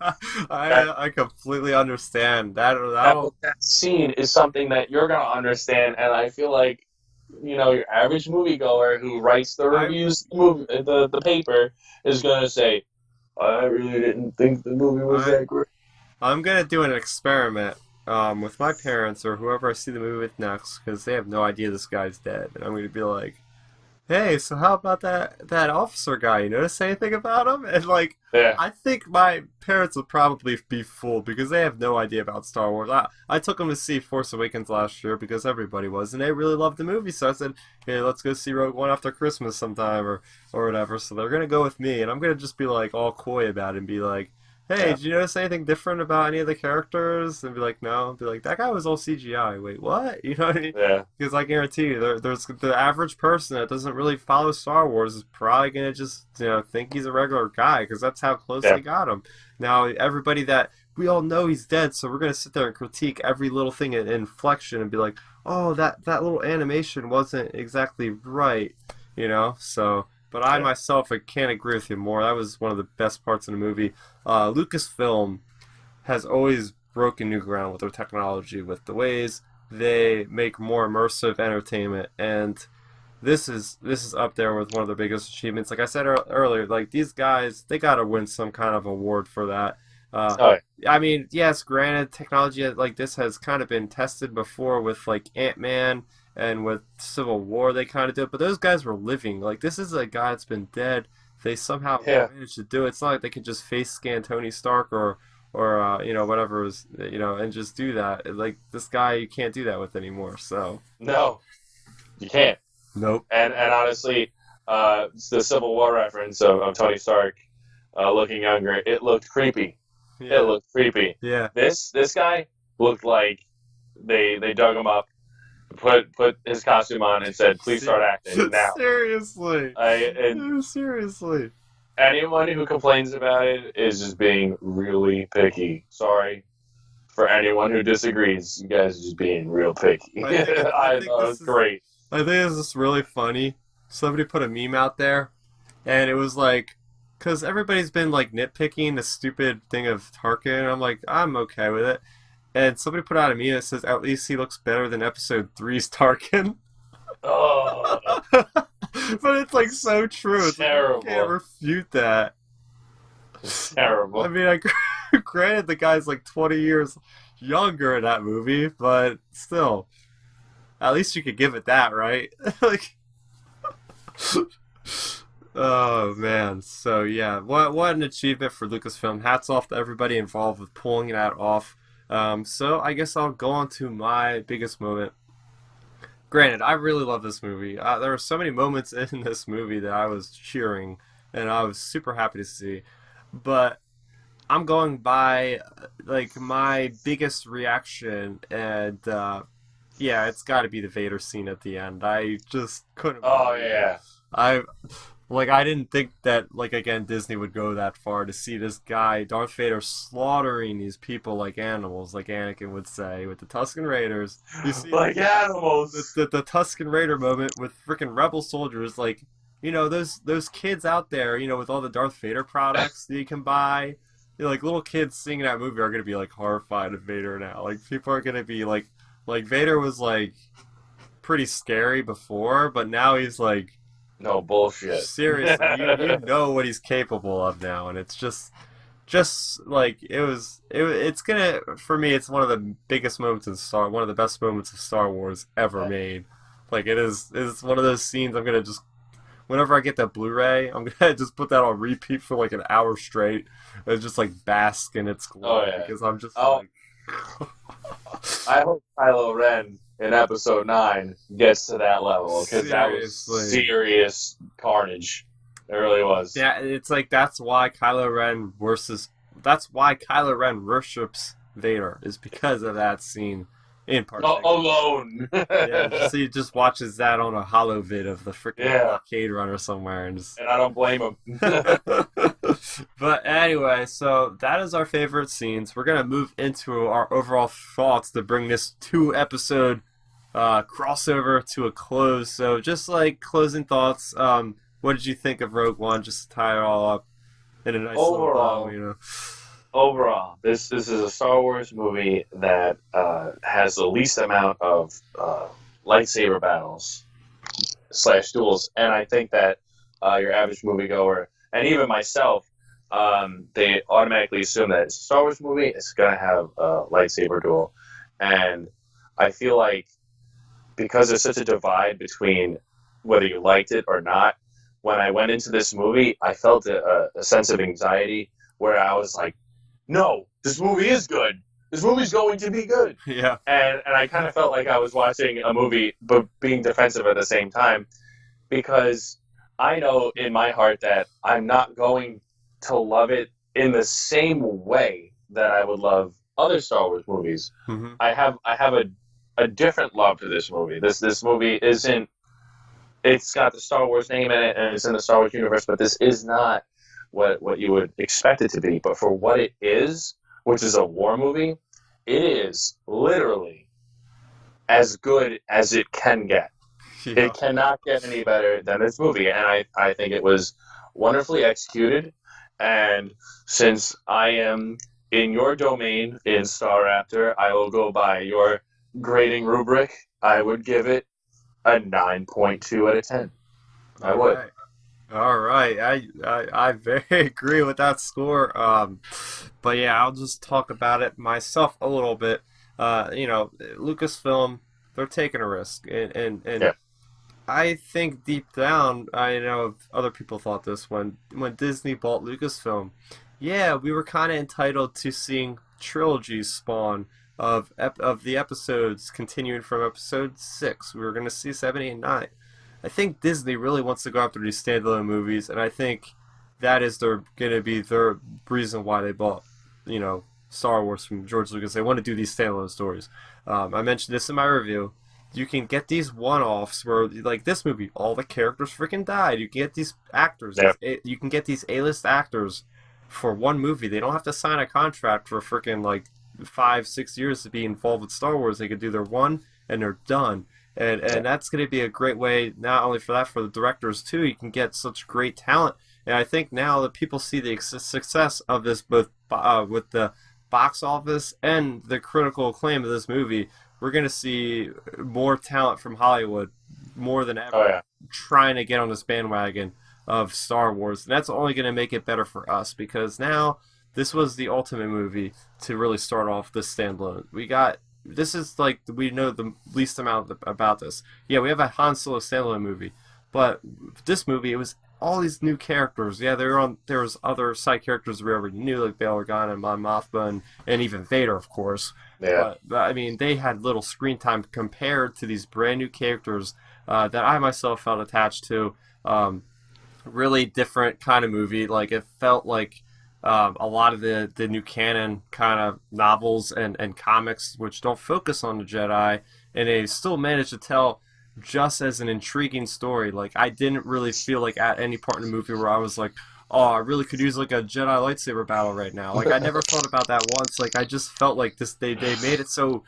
I completely understand that scene is something that you're gonna understand, and I feel like your average moviegoer who writes the reviews, the paper is gonna say, I really didn't think the movie was that great. I'm gonna do an experiment with my parents or whoever I see the movie with next, because they have no idea this guy's dead, and I'm gonna be like, hey, so how about that officer guy? You notice anything about him? And I think my parents would probably be fooled because they have no idea about Star Wars. I took them to see Force Awakens last year because everybody was, and they really loved the movie. So I said, hey, let's go see Rogue One after Christmas sometime or whatever. So they're gonna go with me, and I'm gonna just be like all coy about it and be like, hey, did you notice anything different about any of the characters? And be like, no. And be like, that guy was all CGI. Wait, what? You know what I mean? Yeah. Because I guarantee you, there's the average person that doesn't really follow Star Wars is probably gonna just think he's a regular guy because that's how close they got him. Now everybody that we all know he's dead, so we're gonna sit there and critique every little thing in inflection and be like, oh, that little animation wasn't exactly right, So. But I myself, I can't agree with you more. That was one of the best parts of the movie. Lucasfilm has always broken new ground with their technology, with the ways they make more immersive entertainment, and this is up there with one of their biggest achievements. Like I said earlier, like these guys, they gotta win some kind of award for that. Oh, I mean, yes, granted, technology like this has kind of been tested before with like Ant-Man and with Civil War. They kind of did, but those guys were living. Like this is a guy that's been dead. They somehow yeah. managed to do it. It's not like they could just face scan Tony Stark or whatever is and just do that. Like this guy, you can't do that with anymore. So No, you can't. nope. And honestly, the Civil War reference of Tony Stark looking younger, it looked creepy. It Yeah, looked creepy. yeah. This guy looked like they dug him up, put his costume on, and said, "Please start acting now." Seriously, And seriously. anyone who complains about it is just being really picky. Sorry for anyone who disagrees. You guys are just being real picky. I I think thought it this was is great. I think this is really funny. Somebody put a meme out there, and it was like, because everybody's been like nitpicking the stupid thing of Tarkin, and I'm like, I'm okay with it. And somebody put out a meme that says, at least he looks better than Episode Three's Tarkin. Oh, But it's like so true. It's like, you can't terrible. refute that. It's I terrible. mean, granted the guy's like 20 years younger in that movie, but still, at least you could give it that, right? Like, oh man. So yeah, what an achievement for Lucasfilm. Hats off to everybody involved with pulling that off. So I guess I'll go on to my biggest moment. Granted, I really love this movie. There were so many moments in this movie that I was cheering and I was super happy to see. But I'm going by like my biggest reaction, and yeah, it's got to be the Vader scene at the end. I just couldn't Oh believe it. yeah. I I didn't think that like again Disney would go that far to see this guy Darth Vader slaughtering these people like animals, like Anakin would say with the Tusken Raiders. You see Like animals. the Tusken Raider moment with freaking rebel soldiers, like those kids out there, with all the Darth Vader products that you can buy. Like little kids seeing that movie are gonna be like horrified of Vader now. Like people are gonna be like Vader was like pretty scary before, but now he's like No bullshit. seriously, you know what he's capable of now, and it's just like it's gonna for me it's one of the biggest moments in one of the best moments of Star Wars ever made. Like it's one of those scenes I'm gonna just whenever I get that Blu-ray, I'm gonna just put that on repeat for like an hour straight and just like bask in its Oh glory yeah. because I'm just Oh, like I hope Kylo Ren in Episode 9 gets to that level because that was seriously. serious carnage. It really was. Yeah, it's like that's why Kylo Ren worships Vader is because of that scene in particular. Alone. Yeah, so he just watches that on a hollow vid of the freaking Yeah, blockade runner somewhere and just and I don't blame him. but anyway, so that is our favorite scenes. We're gonna move into our overall thoughts to bring this 2 episode crossover to a close. So just like closing thoughts, what did you think of Rogue One? Just to tie it all up in a nice little bow, Overall, overall, this is a Star Wars movie that has the least amount of lightsaber battles slash duels, and I think that your average moviegoer and even myself, they automatically assume that it's a Star Wars movie. It's gonna have a lightsaber duel, and I feel like because there's such a divide between whether you liked it or not. When I went into this movie, I felt a sense of anxiety where I was like, no, this movie is good. This movie's going to be good. yeah, And I kind of felt like I was watching a movie, but being defensive at the same time, because I know in my heart that I'm not going to love it in the same way that I would love other Star Wars movies. hmm I have a different love for this movie. This movie isn't. It's got the Star Wars name in it, and it's in the Star Wars universe, but this is not what you would expect it to be. But for what it is, which is a war movie, it is literally as good as it can get. yeah, It cannot get any better than this movie, and I think it was wonderfully executed. And since I am in your domain in Starrapter, I will go by your grading rubric. I would give it a 9.2 out of 10. I all would. right. All right, I very agree with that score. But yeah, I'll just talk about it myself a little bit. Lucasfilm, they're taking a risk, and Yeah, I think deep down, I know other people thought this when Disney bought Lucasfilm. Yeah, we were kind of entitled to seeing trilogies spawn of the episodes continuing from episode 6. We were going to see 7, 8, and 9. I think Disney really wants to go after these standalone movies, and I think that is their going to be their reason why they bought, Star Wars from George Lucas. They want to do these standalone stories. I mentioned this in my review. You can get these one-offs where, like this movie, all the characters freaking died. You can get these actors, yeah, you can get these A-list actors for one movie. They don't have to sign a contract for freaking like 5, 6 years to be involved with Star Wars. They could do their one and they're done. And that's going to be a great way not only for that, for the directors too. You can get such great talent, and I think now that people see the success of this, both with the box office and the critical acclaim of this movie, we're going to see more talent from Hollywood more than oh ever yeah, trying to get on this bandwagon of Star Wars. And that's only going to make it better for us because now this was the ultimate movie to really start off this standalone. This is like we know the least amount about this. Yeah, we have a Han Solo standalone movie, but this movie it was all these new characters. Yeah, there was other side characters we already knew like Bail Organa and Mon Mothma and even Vader, of course. yeah, But I mean, they had little screen time compared to these brand new characters that I myself felt attached to. Really different kind of movie. Like it felt like a lot of the new canon kind of novels and comics, which don't focus on the Jedi, and they still managed to tell just as an intriguing story. Like I didn't really feel like at any part in the movie where I was like, oh, I really could use like a Jedi lightsaber battle right now. Like I never thought about that once. Like I just felt like this they made it so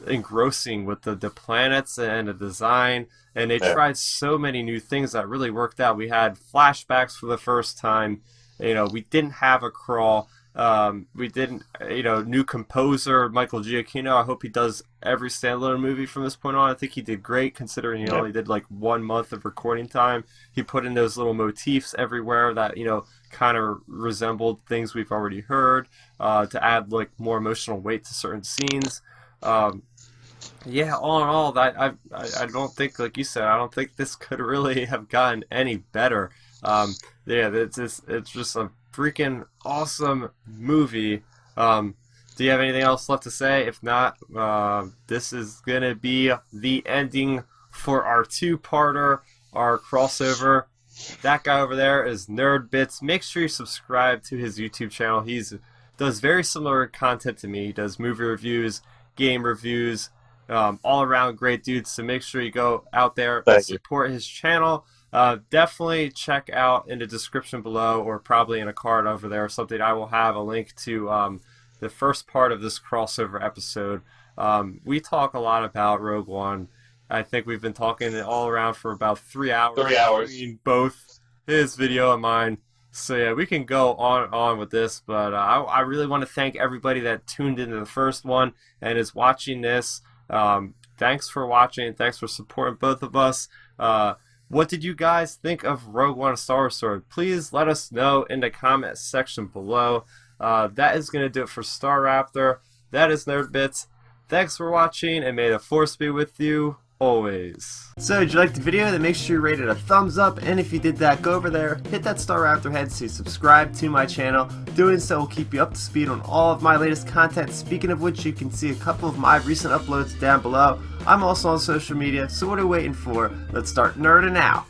engrossing with the planets and the design, and they yeah, tried so many new things that really worked out. We had flashbacks for the first time. We didn't have a crawl. We didn't, new composer Michael Giacchino. I hope he does every standalone movie from this point on. I think he did great considering he yeah. only did like 1 month of recording time. He put in those little motifs everywhere that kind of resembled things we've already heard to add like more emotional weight to certain scenes. Um, yeah, all in all, I don't think, like you said, I don't think this could really have gotten any better. Um, yeah, it's just a freaking awesome movie. Do you have anything else left to say? If not, this is gonna be the ending for our two-parter, our crossover. That guy over there is Nerdbits. Make sure you subscribe to his YouTube channel. He's does very similar content to me. He does movie reviews, game reviews, all around great dude. So make sure you go out there and Thank you. support his channel. Definitely check out in the description below, or probably in a card over there or something. I will have a link to the first part of this crossover episode. We talk a lot about Rogue One. I think we've been talking all around for about 3 hours 3 hours. between both his video and mine. So yeah, we can go on and on with this, but I really want to thank everybody that tuned into the first one and is watching this. Thanks for watching. Thanks for supporting both of us. What did you guys think of Rogue One: A Star Wars Story? Please let us know in the comment section below. That is going to do it for Starrapter. That is Nerdbits. Thanks for watching, and may the Force be with you always. So, did you like the video? Then make sure you rate it a thumbs up, and if you did that, go over there, hit that Starrapter head to subscribe to my channel. Doing so will keep you up to speed on all of my latest content. Speaking of which, you can see a couple of my recent uploads down below. I'm also on social media, so what are you waiting for? Let's start nerding out.